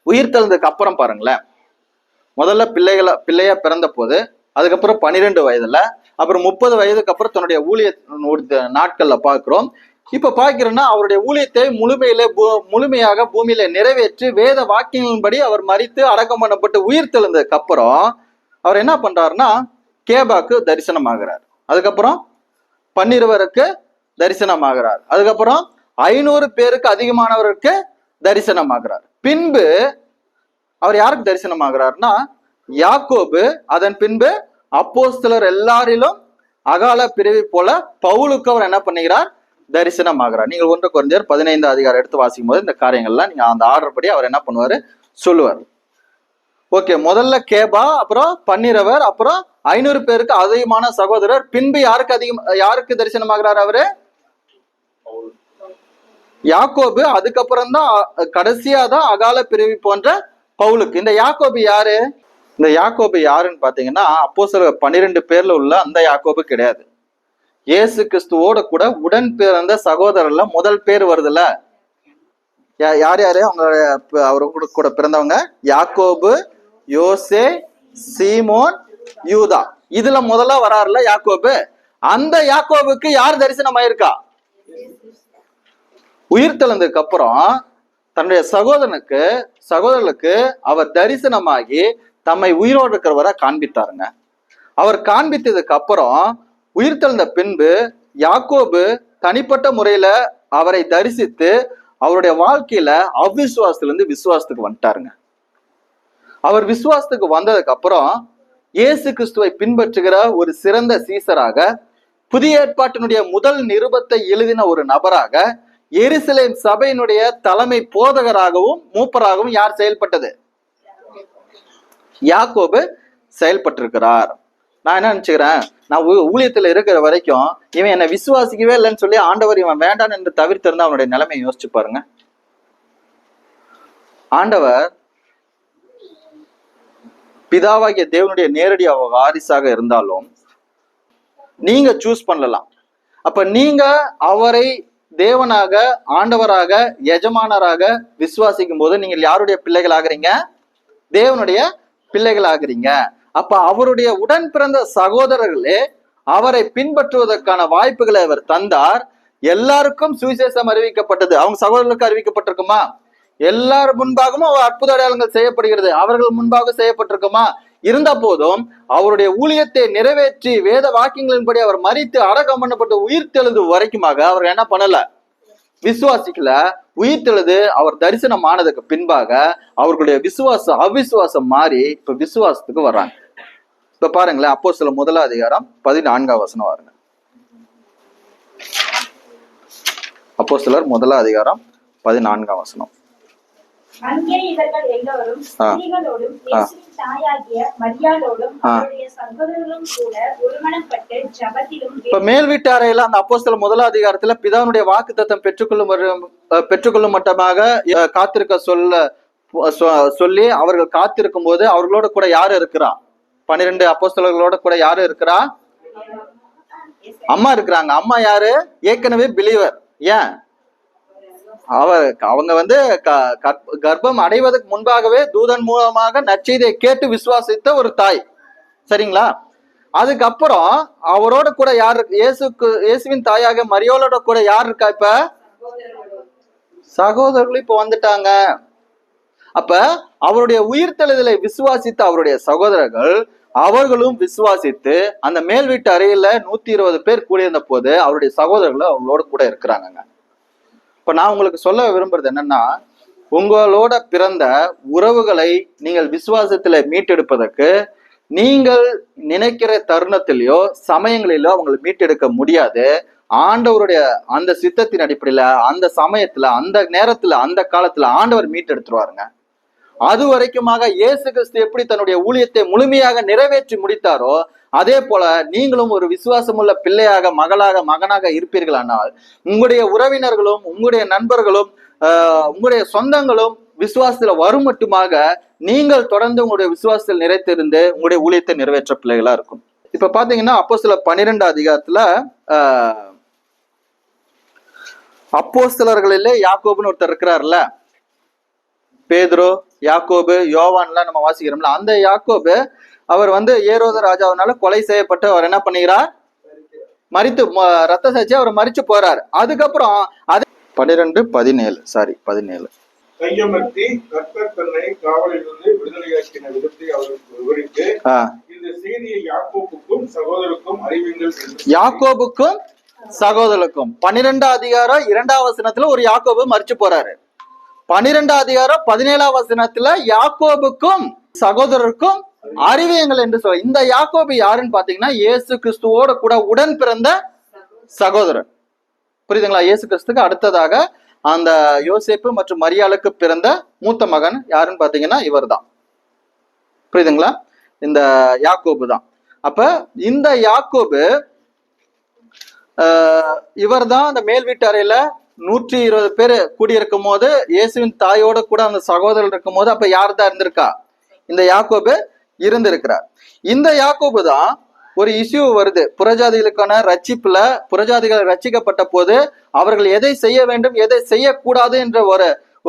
உயிர்த்தெழுந்ததுக்கு அப்புறம் பாருங்களேன், முதல்ல பிள்ளையா பிறந்த போது, அதுக்கப்புறம் 12 வயதுல, அப்புறம் 30 வயதுக்கு அப்புறம் தன்னுடைய ஊழிய நாட்கள்ல பார்க்கிறோம். இப்ப பாக்கிறோம்னா அவருடைய ஊழியத்தை முழுமையாக பூமியில நிறைவேற்றி வேத வாக்கியங்களின்படி அவர் மரித்து அடக்கம் பண்ணப்பட்டு உயிர்த்தெழுந்ததுக்கு அப்புறம் அவர் என்ன பண்றாருன்னா கேபாக்கு தரிசனமாகிறார். அதுக்கப்புறம் 12 தரிசனமாகிறார். அதுக்கப்புறம் 500 பேருக்கு அதிகமானவருக்கு தரிசனமாகிறார். பின்பு அவர் யாருக்கு தரிசனமாகிறார்னா யாக்கோபு, அதன் பின்பு அப்போஸ்தலர் எல்லாரிலும் அகால பிறவி போல பவுலுக்கு அவர் என்ன பண்ணுகிறார், தரிசனமாகிறார். நீங்கள் 1 கொரிந்தியர் 15 அதிகாரம் எடுத்து வாசிக்கும் போது இந்த காரியங்கள்லாம் நீங்க அந்த ஆர்டர் படி அவர் என்ன பண்ணுவாரு சொல்லுவார். ஓகே, முதல்ல கேபா, அப்புறம் 12, அப்புறம் 500 பேருக்கு அதிகமான சகோதரர். பின்பு யாருக்கு தரிசனமாகிறார் அவரு? யாக்கோபு. அதுக்கப்புறம் தான் கடைசியா தான் அகால பிறவி போன்ற பவுலுக்கு. இந்த யாக்கோபு யாரு? இந்த யாக்கோபு யாருன்னு பாத்தீங்கன்னா அப்போஸ்தலர் 12 பேர்ல உள்ள அந்த யாக்கோபு கிடையாது. இயேசு கிறிஸ்துவோட கூட உடன் பிறந்த சகோதரர்ல முதல் பேர் வருதுல்ல, யார் யாரு அவரு கூட பிறந்தவங்க? யாக்கோபு, யோசே, சீமோன், யூதா. இதுல முதல்ல வராருல யாக்கோபு. அந்த யாக்கோபுக்கு யார் தரிசனம் ஆயிருக்கா? உயிர்த்தெழுந்ததுக்கு அப்புறம் தன்னுடைய சகோதரர்களுக்கு அவர் தரிசனமாகி தம்மை உயிரோடு இருக்கிறவரை காண்பித்தாருங்க. அவர் காண்பித்ததுக்கு அப்புறம் உயிர்த்தெழுந்த பின்பு யாக்கோபு தனிப்பட்ட முறையில அவரை தரிசித்து அவருடைய வாழ்க்கையில அவ்விசுவாசத்திலிருந்து விசுவாசத்துக்கு வந்துட்டாருங்க. அவர் விசுவாசத்துக்கு வந்ததுக்கு அப்புறம் இயேசு கிறிஸ்துவை பின்பற்றுகிற ஒரு சிறந்த சீசராக, புதிய ஏற்பாட்டினுடைய முதல் நிருபத்தை எழுதின ஒரு நபராக, எருசலேம் சபையினுடைய தலைமை போதகராகவும் மூப்பராகவும் யார் செயல்பட்டது? யாக்கோபு செயல்பட்டிருக்கிறார். நான் என்ன நினைச்சுக்கிறேன், நான் ஊழியத்துல இருக்கிற வரைக்கும் இவன் என்னை விசுவாசிக்கவே இல்லைன்னு சொல்லி ஆண்டவர் இவன் வேண்டான்னு என்று தவிர்த்திருந்தா அவனுடைய நிலைமையை யோசிச்சு பாருங்க. ஆண்டவர் பிதாவாகிய தேவனுடைய நேரடி வாரிசாக இருந்தாலும் நீங்க சூஸ் பண்ணலாம். அப்ப நீங்க அவரை தேவனாக, ஆண்டவராக, எஜமானராக விசுவாசிக்கும் போது நீங்கள் யாருடைய பிள்ளைகள் ஆகிறீங்க? தேவனுடைய பிள்ளைகள் ஆகிறீங்க. அப்ப அவருடைய உடன் பிறந்த சகோதரர்களே அவரை பின்பற்றுவதற்கான வாய்ப்புகளை அவர் தந்தார். எல்லாருக்கும் சுவிசேஷம் அறிவிக்கப்பட்டது. அவங்க சகோதரர்களுக்கு அறிவிக்கப்பட்டிருக்குமா? எல்லார் முன்பாகவும் அவர் அற்புத அடையாளங்கள் செய்யப்படுகிறது. அவர்கள் முன்பாக செய்யப்பட்டிருக்குமா? இருந்த போதும் அவருடைய ஊழியத்தை நிறைவேற்றி வேத வாக்கியங்களின்படி அவர் மரித்து அடக்கம் பண்ணப்பட்டு உயிர்த்தெழுந்து வரைக்குமாக அவர் என்ன பண்ணல? விசுவாசிக்கல. உயிர்த்தெழுது அவர் தரிசனம் ஆனதுக்கு பின்பாக அவர்களுடைய விசுவாசம் அவிசுவாசம் மாறி இப்ப விசுவாசத்துக்கு வர்றாங்க. இப்ப பாருங்களேன், அப்போஸ்தலர் 1 அதிகாரம் 14 வசனம் பாருங்க. அப்போஸ்தலர் 1 அதிகாரம் 14 வசனம். அங்கே இவர்கள் எல்லோரும் ஸ்திரீகளோடும் இயேசுவின் தாயாகிய மரியாளோடும் அவருடைய சகோதரர்களும் கூட ஒருமனப்பட்டு ஜெபத்திலும். இப்ப மேல் வீட்டாரையில அந்த அப்போஸ்தலர் 1 அதிகாரத்துல பிதாவுடைய வாக்குத்தத்தம் பெற்றுக்கொள்ளும் மட்டமாக காத்திருக்க சொல்லி அவர்கள் காத்திருக்கும் போது அவர்களோட கூட யாரு இருக்கிறா? 12 அப்போஸ்தலர்களோட கூட யாரு இருக்கிறா? அம்மா இருக்கிறாங்க. அம்மா யாரு? ஏற்கனவே பிலீவர். ஏன்? அவங்க வந்து கர்ப்பம் அடைவதற்கு முன்பாகவே தூதன் மூலமாக நற்செய்தியை கேட்டு விசுவாசித்த ஒரு தாய். சரிங்களா? அதுக்கப்புறம் அவரோட கூட யார்? இயேசுவின் தாயாக மரியாளோட கூட யார் இருக்கா? இப்ப சகோதரர்கள் இப்ப வந்துட்டாங்க. அப்ப அவருடைய உயிர்த்தெழுதலை விசுவாசித்த அவருடைய சகோதரர்கள் அவர்களும் விசுவாசித்து அந்த மேல் வீட்டு அறையில 120 பேர் கூடியிருந்த போது அவருடைய சகோதரர்கள் அவங்களோட கூட இருக்கிறாங்க. இப்ப நான் உங்களுக்கு சொல்ல விரும்புறது என்னன்னா, உங்களோட பிறந்த உறவுகளை நீங்கள் விசுவாசத்துல மீட்டெடுப்பதற்கு நீங்கள் நினைக்கிற தருணத்திலேயோ சமயங்களிலோ அவங்களை மீட்டெடுக்க முடியாது. ஆண்டவருடைய அந்த சித்தத்தின் அடிப்படையில அந்த சமயத்துல அந்த நேரத்துல அந்த காலத்துல ஆண்டவர் மீட்டெடுத்துருவாருங்க. அது வரைக்குமாக இயேசு கிறிஸ்து எப்படி தன்னுடைய ஊழியத்தை முழுமையாக நிறைவேற்றி முடித்தாரோ அதே போல நீங்களும் ஒரு விசுவாசமுள்ள பிள்ளையாக மகனாக இருப்பீர்களானால் உங்களுடைய உறவினர்களும் உங்களுடைய நண்பர்களும் உங்களுடைய சொந்தங்களும் விசுவாசத்துல வரும் மட்டுமாக நீங்கள் தொடர்ந்து உங்களுடைய விசுவாசத்தில் நிறைத்திருந்து உங்களுடைய ஊழியத்தை நிறைவேற்ற பிள்ளைகளா இருக்கும். இப்ப பாத்தீங்கன்னா அப்போஸ்தலர் 12 அதிகாரத்துல அப்போஸ்தலர்களிலே யாக்கோபுன்னு ஒருத்தர் இருக்கிறார்ல, பேதுரு, யாக்கோபு, யோவான்லாம் நம்ம வாசிக்கிறோம்ல. அந்த யாக்கோபு அவர் வந்து ஏரோது ராஜாவினால கொலை செய்யப்பட்டு அவர் என்ன பண்ணுகிறார்? மரித்து ரத்த சாட்சி அவர் மரிச்சு போறாரு. அதுக்கப்புறம் அது 17 கையமர்த்தி கர்த்தர் தன்னை காவலிலிருந்து விடுதலையாக்கின விதத்தை அவருக்கு விவரித்து இந்த செய்தியை யாக்கோபுக்கும் சகோதரருக்கும் அறிவிங்கள். யாக்கோபுக்கும் சகோதரருக்கும் 12 அதிகாரம் 2 வசனத்துல ஒரு யாக்கோபு மரிச்சு போறாரு. 12 அதிகாரம் 17 வசனத்துல யாக்கோபுக்கும் சகோதரருக்கும் அறிவியங்கள் என்று சொல்ல. இந்த யாக்கோபு யாருன்னு பாத்தீங்கன்னா இயேசு கிறிஸ்துவோட கூட உடன் பிறந்த சகோதரன். புரியுதுங்களா? இயேசு கிறிஸ்துக்கு அடுத்ததாக அந்த யோசேப்பு மற்றும் மரியாளுக்கு பிறந்த மூத்த மகன் யாருன்னு பாத்தீங்கன்னா இவர் தான். புரியுதுங்களா? இந்த யாக்கோபு தான். அப்ப இந்த யாக்கோபு இவர் தான் அந்த மேல் வீட்டு அறையில 120 பேர் கூடியிருக்கும் போது இயேசுவின் தாயோட கூட அந்த சகோதரர் இருக்கும் போது அப்ப யார் தான் இருந்திருக்கா? இந்த யாக்கோபு இருந்திருக்கிறார். இந்த யாக்கோபு தான் ஒரு இஷ்யூ வருது புறஜாதிகளுக்கான ரட்சிப்புல. புறஜாதிகள் ரட்சிக்கப்பட்ட போது அவர்கள் எதை செய்ய வேண்டும் எதை செய்யக்கூடாது என்ற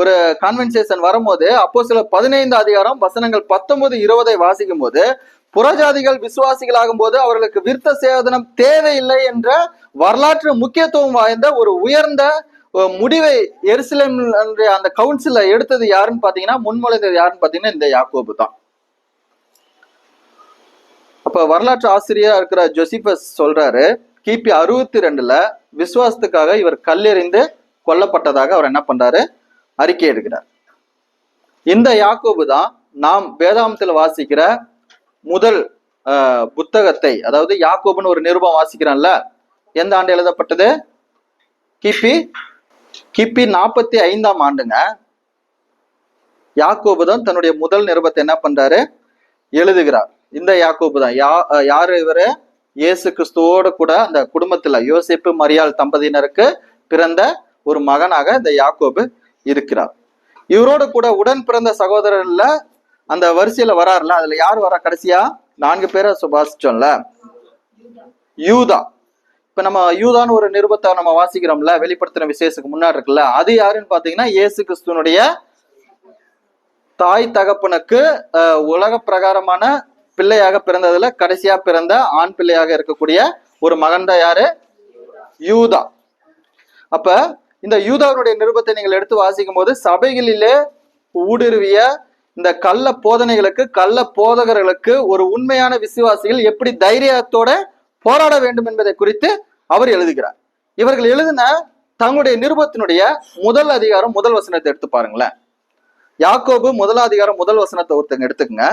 ஒரு கான்வென்சேஷன் வரும்போது அப்போஸ்தலர் 15 அதிகாரம் வசனங்கள் 19-20 வாசிக்கும் போது புறஜாதிகள் விசுவாசிகள் ஆகும் போது அவர்களுக்கு விருத்த சேதனம் தேவையில்லை என்ற வரலாற்று முக்கியத்துவம் வாய்ந்த ஒரு உயர்ந்த முடிவை எருசலேம் அந்த கவுன்சில எடுத்தது யாருன்னு பாத்தீங்கன்னா, முன்மொழிந்தது யாருன்னு பாத்தீங்கன்னா இந்த யாக்கோபு தான். அப்ப வரலாற்று ஆசிரியரா இருக்கிற ஜோசிபஸ் சொல்றாரு, கிபி 62 விசுவாசத்துக்காக இவர் கல்லெறிந்து கொல்லப்பட்டதாக அவர் என்ன பண்றாரு? அறிக்கை எடுக்கிறார். இந்த யாக்கோபு தான் நாம் வேதாகமத்தில் வாசிக்கிற முதல் புத்தகத்தை, அதாவது யாக்கோபுன்னு ஒரு நிருபம் வாசிக்கிறோம்ல, எந்த ஆண்டு எழுதப்பட்டது? கிபி 45ஆம் ஆண்டுங்க. யாக்கோபு தான் தன்னுடைய முதல் நிருபத்தை என்ன பண்றாரு? எழுதுகிறார். இந்த யாக்கோபு தான் யாரு? இவரு இயேசு கிறிஸ்துவோடு கூட அந்த குடும்பத்துல யோசேப்பு மரியாள் தம்பதியினருக்கு பிறந்த ஒரு மகனாக இந்த யாக்கோபு இருக்கிறார். இவரோடு கூட உடன் பிறந்த சகோதரர்ல அந்த வரிசையில வராருல, அதுல யார் வரா? கடைசியா 4 பேரை வாசிச்சோம்ல, யூதா. இப்ப நம்ம யூதான்னு ஒரு நிருபத்தை நம்ம வாசிக்கிறோம்ல, வெளிப்படுத்தின விசேஷத்துக்கு முன்னாடி இருக்குல்ல, அது யாருன்னு பாத்தீங்கன்னா இயேசு கிறிஸ்துவனுடைய தாய் தகப்பனுக்கு உலக பிரகாரமான பிள்ளையாக பிறந்ததுல கடைசியா பிறந்த ஆண் பிள்ளையாக இருக்கக்கூடிய ஒரு மகன் தான் யாரு? யூதா. அப்ப இந்த யூதாவுடைய நிருபத்தை நீங்கள் எடுத்து வாசிக்கும் போது சபைகளிலே ஊடுருவிய இந்த கள்ள போதனைகளுக்கு, கள்ள போதகர்களுக்கு ஒரு உண்மையான விசுவாசிகள் எப்படி தைரியத்தோட போராட வேண்டும் என்பதை குறித்து அவர் எழுதுகிறார். இவர்கள் எழுதின தங்களுடைய நிருபத்தினுடைய முதல் அதிகாரம் முதல் வசனத்தை எடுத்து பாருங்களேன். யாக்கோபு முதல் அதிகாரம் முதல் வசனத்தை ஒருத்தங்க எடுத்துக்கங்க.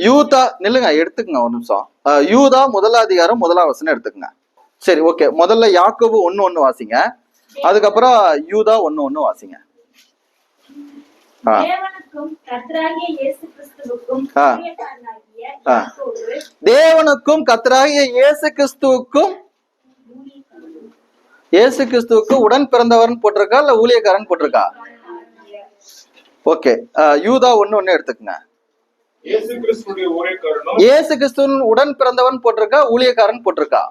யூதா நில்லுங்க, எடுத்துக்கங்க ஒரு நிமிஷம். யூதா முதல் அதிகாரம் முதலாம் வசனம் எடுத்துக்கங்க. சரி, ஓகே. முதல்ல யாக்கோபு 1:1 வாசிங்க, அதுக்கப்புறம் யூதா 1:1 வாசிங்க. தேவனுக்கும் கர்த்தராகிய இயேசு கிறிஸ்துவுக்கும் இயேசு கிறிஸ்துவுக்கு உடன் பிறந்தவர்னு போட்டிருக்கா இல்ல ஊழியக்காரன் போட்டிருக்கா? ஓகே, யூதா 1:1 எடுத்துக்கங்க. இயேசு கிறிஸ்துவின் உடன் பிறந்தவன் போட்டிருக்கா ஊழியக்காரன் போட்டிருக்கா?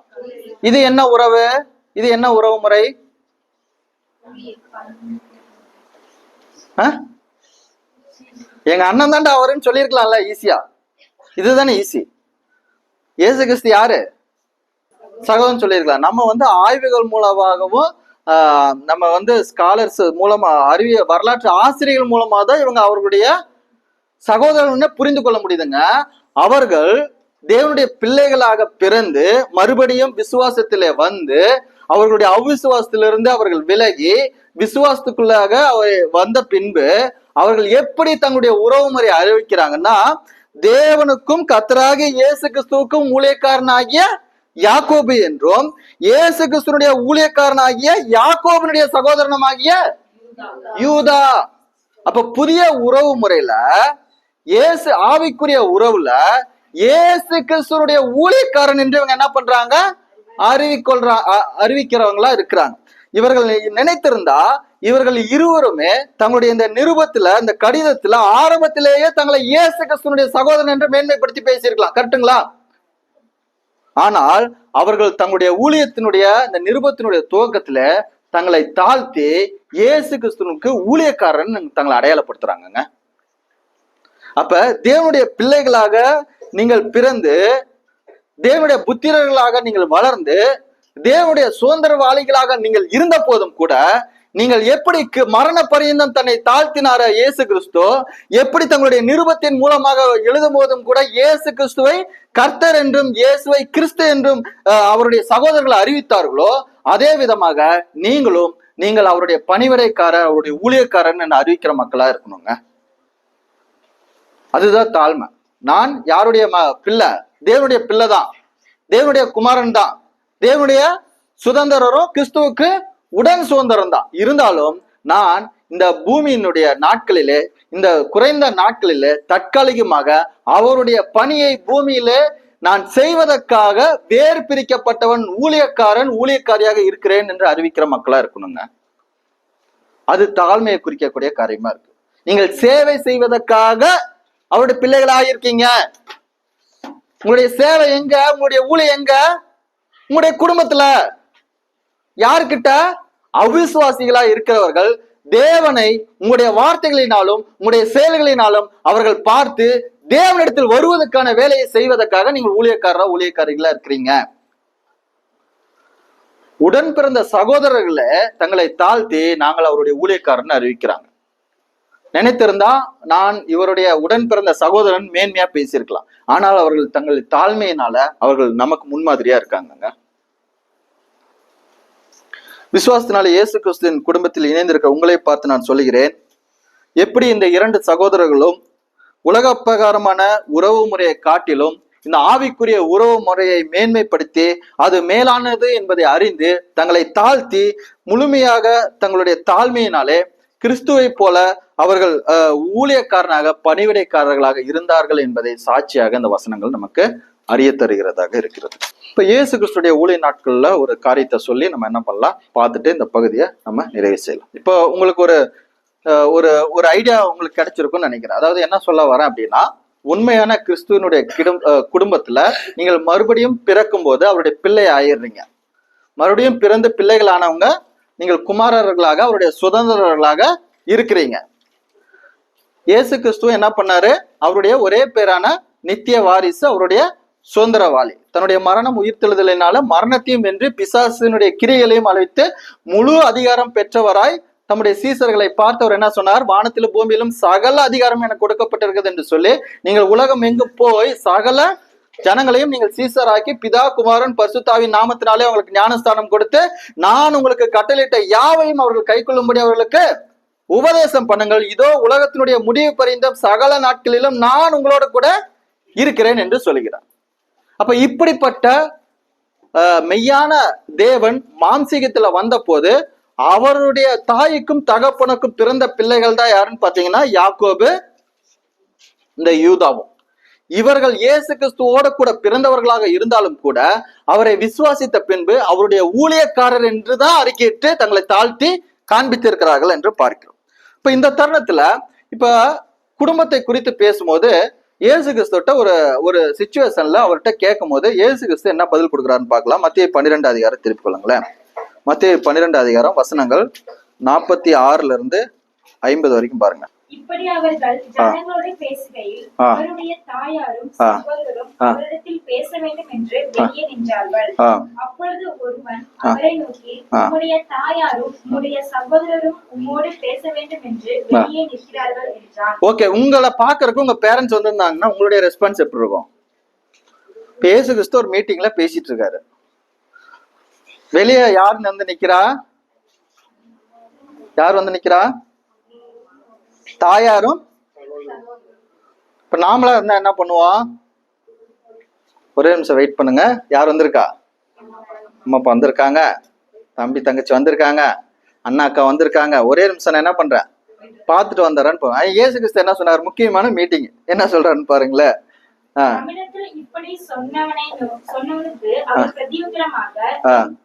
இது என்ன உறவு? இது என்ன உறவு முறை? எங்க அண்ணன் தாண்டா அவருன்னு சொல்லியிருக்கலாம்ல ஈஸியா. இதுதானே ஈஸி. இயேசு கிறிஸ்து யாரு? சகோதரன் சொல்லியிருக்கலாம். நம்ம ஆய்வுகள் மூலமாகவும் நம்ம ஸ்காலர்ஸ் மூலமா வரலாற்று ஆசிரியர்கள் மூலமா தான் இவங்க அவர்களுடைய சகோதரன் புரிந்து கொள்ள முடியுதுங்க. அவர்கள் தேவனுடைய பிள்ளைகளாக பிறந்து மறுபடியும் விசுவாசத்திலே வந்து அவர்களுடைய அவிசுவாசத்திலிருந்து அவர்கள் விலகி விசுவாசத்துக்குள்ளாக வந்த பின்பு அவர்கள் எப்படி தங்களுடைய உறவு முறை அறிவிக்கிறாங்கன்னா, தேவனுக்கும் கர்த்தராகிய இயேசு கிறிஸ்துவுக்கும் ஊழியக்காரனாகிய யாக்கோபு என்றும், இயேசு கிறிஸ்துனுடைய ஊழியக்காரனாகிய யாக்கோபினுடைய சகோதரனமாகிய யூதா. அப்ப புதிய உறவு முறையில இயேசு ஆவிக்குரிய உறவுல இயேசு கிறிஸ்துனுடைய ஊழியக்காரன் என்று இவங்க என்ன பண்றாங்க? அறிவிக்கிறவங்களா இருக்கிறாங்க. இவர்கள் நினைத்திருந்தா இவர்கள் இருவருமே தங்களுடைய இந்த நிருபத்துல இந்த கடிதத்துல ஆரம்பத்திலேயே தங்களை இயேசு கிறிஸ்துனுடைய சகோதரன் என்று மேன்மைப்படுத்தி பேசியிருக்கலாம். கரெக்டுங்களா? ஆனால் அவர்கள் தங்களுடைய ஊழியத்தினுடைய இந்த நிருபத்தினுடைய துவக்கத்துல தங்களை தாழ்த்தி இயேசு கிறிஸ்துனுக்கு ஊழியக்காரன் தங்களை அடையாளப்படுத்துறாங்க. அப்ப தேவனுடைய பிள்ளைகளாக நீங்கள் பிறந்து தேவனுடைய புத்திரர்களாக நீங்கள் வளர்ந்து தேவனுடைய சுதந்திரவாளிகளாக நீங்கள் இருந்த போதும் கூட நீங்கள் எப்படி மரண பரியந்தம் தன்னை தாழ்த்தினார இயேசு கிறிஸ்து, எப்படி தங்களுடைய நிருபத்தின் மூலமாக எழுதும் போதும் கூட இயேசு கிறிஸ்துவை கர்த்தர் என்றும் இயேசுவை கிறிஸ்து என்றும் அவருடைய சகோதரர்களை அறிவித்தார்களோ, அதே விதமாக நீங்கள் அவருடைய பணிவிடைக்காரர், அவருடைய ஊழியக்காரன் என்று அறிவிக்கிற மக்களா இருக்கணுங்க. அதுதான் தாழ்மை. நான் யாருடைய பிள்ளை? தேவனுடைய பிள்ளை தான், தேவனுடைய குமாரன் தான், தேவனுடைய சுதந்திரரும் கிறிஸ்துவுக்கு உடன் சுதந்திரம் தான். இருந்தாலும் நான் இந்த பூமியினுடைய நாட்களிலே, இந்த குறைந்த நாட்களிலே தற்காலிகமாக அவருடைய பணியை பூமியிலே நான் செய்வதற்காக வேறு பிரிக்கப்பட்டவன், ஊழியக்காரன், ஊழியக்காரியாக இருக்கிறேன் என்று அறிவிக்கிற மக்களா இருக்கணுங்க. அது தாழ்மையை குறிக்கக்கூடிய காரியமா இருக்கு. நீங்கள் சேவை செய்வதற்காக அவருடைய பிள்ளைகளாக இருக்கீங்க. உங்களுடைய சேவை எங்க? உங்களுடைய ஊழியம் எங்க? உங்களுடைய குடும்பத்துல. யாருக்கிட்ட? அவிசுவாசிகளா இருக்கிறவர்கள் தேவனை உங்களுடைய வார்த்தைகளினாலும் உங்களுடைய செயல்களினாலும் அவர்கள் பார்த்து தேவனிடத்தில் வருவதற்கான வேலையை செய்வதற்காக நீங்கள் ஊழியக்காரிகளா இருக்கிறீங்க. உடன் பிறந்த சகோதரர்களை தங்களை தாழ்த்தி நாங்கள் அவருடைய ஊழியக்காரன் அறிவிக்கிறாங்க. நினைத்திருந்தா நான் இவருடைய உடன் பிறந்த சகோதரன் மேன்மையா பேசியிருக்கலாம். ஆனால் அவர்கள் தங்கள் தாழ்மையினால அவர்கள் நமக்கு முன்மாதிரியா இருக்காங்க. விசுவாசத்தினால இயேசு கிறிஸ்துவின் குடும்பத்தில் இணைந்திருக்கிற உங்களை பார்த்து நான் சொல்லுகிறேன், எப்படி இந்த இரண்டு சகோதரர்களும் உலக பிரகாரமான உறவு முறையை காட்டிலும் இந்த ஆவிக்குரிய உறவு முறையை மேன்மைப்படுத்தி அது மேலானது என்பதை அறிந்து தங்களை தாழ்த்தி முழுமையாக தங்களுடைய தாழ்மையினாலே கிறிஸ்துவை போல அவர்கள் ஊழியக்காரனாக பணிவிடைக்காரர்களாக இருந்தார்கள் என்பதை சாட்சியாக இந்த வசனங்கள் நமக்கு அறிய தருகிறதாக இருக்கிறது. இப்ப இயேசு கிறிஸ்துடைய ஊழிய நாட்கள்ல ஒரு காரியத்தை சொல்லி நம்ம என்ன பண்ணலாம் பார்த்துட்டு இந்த பகுதியை நம்ம நிறைவு செய்யலாம். இப்போ உங்களுக்கு ஒரு ஐடியா உங்களுக்கு கிடைச்சிருக்கும்னு நினைக்கிறேன். அதாவது என்ன சொல்ல வரேன் அப்படின்னா, உண்மையான கிறிஸ்துவனுடைய குடும்பத்துல நீங்கள் மறுபடியும் பிறக்கும் போது அவருடைய பிள்ளை ஆயிடுறீங்க. மறுபடியும் பிறந்து பிள்ளைகளானவங்க நீங்கள் குமாரர்களாக அவருடைய சுதந்திரர்களாக இருக்கிறீங்க. இயேசு கிறிஸ்துவ என்ன பண்ணாரு? அவருடைய ஒரே பேரான நித்திய வாரிசு, அவருடைய சுதந்திரவாளி. தன்னுடைய மரணம் உயிர்த்தெழுதலினால மரணத்தையும் வென்று பிசாசினுடைய கிரியைகளையும் அழைத்து முழு அதிகாரம் பெற்றவராய் தம்முடைய சீசர்களை பார்த்தவர் என்ன சொன்னார்? வானத்திலும் பூமியிலும் சகல அதிகாரம் எனக்கு கொடுக்கப்பட்டிருக்கிறது என்று சொல்லி நீங்கள் உலகம் எங்கு போய் சகல ஜனங்களையும் நீங்கள் சீசராக்கி பிதா குமாரன் பரிசுத்தாவின் நாமத்தினாலே அவங்களுக்கு ஞானஸ்தானம் கொடுத்து நான் உங்களுக்கு கட்டளையிட்ட யாவையும் அவர்கள் கைக்கொள்ளும்படி அவர்களுக்கு உபதேசம் பண்ணுங்கள். இதோ உலகத்தினுடைய முடிவு பரிந்தும் சகல நாட்களிலும் நான் உங்களோட கூட இருக்கிறேன் என்று சொல்கிறார். அப்ப இப்படிப்பட்ட மெய்யான தேவன் மாம்சீகத்துல வந்த போது அவருடைய தாய்க்கும் தகப்பனுக்கும் பிறந்த பிள்ளைகள் தான் யாருன்னு பாத்தீங்கன்னா யாக்கோபு, இந்த யூதாவும். இவர்கள் இயேசு கிறிஸ்துவோட கூட பிறந்தவர்களாக இருந்தாலும் கூட அவரை விசுவாசித்த பின்பு அவருடைய ஊழியக்காரர் என்றுதான் அறிக்கையிட்டு தங்களை தாழ்த்தி காண்பித்திருக்கிறார்கள் என்று பார்க்கிறோம். இப்ப இந்த தருணத்துல இப்ப குடும்பத்தை குறித்து பேசும்போது இயேசு கிறிஸ்துட்ட ஒரு சிச்சுவேஷன்ல அவர்கிட்ட கேட்கும் போது இயேசு கிறிஸ்து என்ன பதில் கொடுக்குறாருன்னு பார்க்கலாம். மத்தேயு 12 அதிகாரம் திருப்பி கொள்ளுங்களேன். மத்தேயு 12 அதிகாரம் வசனங்கள் 46 50 வரைக்கும் பாருங்க. இப்படி அவர்கள் ஜனங்களோடு பேசுகையில் அவருடைய தாயாரும் சகோதரரும் அவரிடத்தில் பேச வேண்டும் என்று வெளியே நின்றார்கள். அப்பொழுது ஒருவன் அவரை நோக்கி, உம்முடைய தாயாரும் உம்முடைய சகோதரரும் உம்மோடு பேச வேண்டும் என்று வெளியே நிற்கிறார்கள் என்றான். ஓகே, உங்களை பாக்குறதுக்கு உங்க பேரண்ட்ஸ் வந்திருந்தாங்கன்னா உங்களுடைய ரெஸ்பான்ஸ் எப்படி இருக்கும்? இயேசு கிறிஸ்து ஒரு மீட்டிங்ல பேசிட்டு இருக்காரு. வெளியே யார் வந்து நிக்கிறா? யார் வந்து நிக்கிறா? தாயாரும். இப்ப நாமளா இருந்தா என்ன பண்ணுவோம்? ஒரே நிமிஷம் வெயிட் பண்ணுங்க. யார் வந்திருக்கா? அம்மா அப்பா வந்திருக்காங்க, தம்பி தங்கச்சி வந்திருக்காங்க, அண்ணா அக்கா வந்திருக்காங்க. ஒரே நிமிஷம் நான் என்ன பண்றேன், பார்த்துட்டு வந்துடுறேன்னு போவேன். இயேசு கிறிஸ்து என்ன சொன்னார்? முக்கியமான மீட்டிங் என்ன சொல்றாருன்னு பாருங்களேன். இப்படி சொன்னவனுக்கு அவர் பிரதியுத்தரமாக,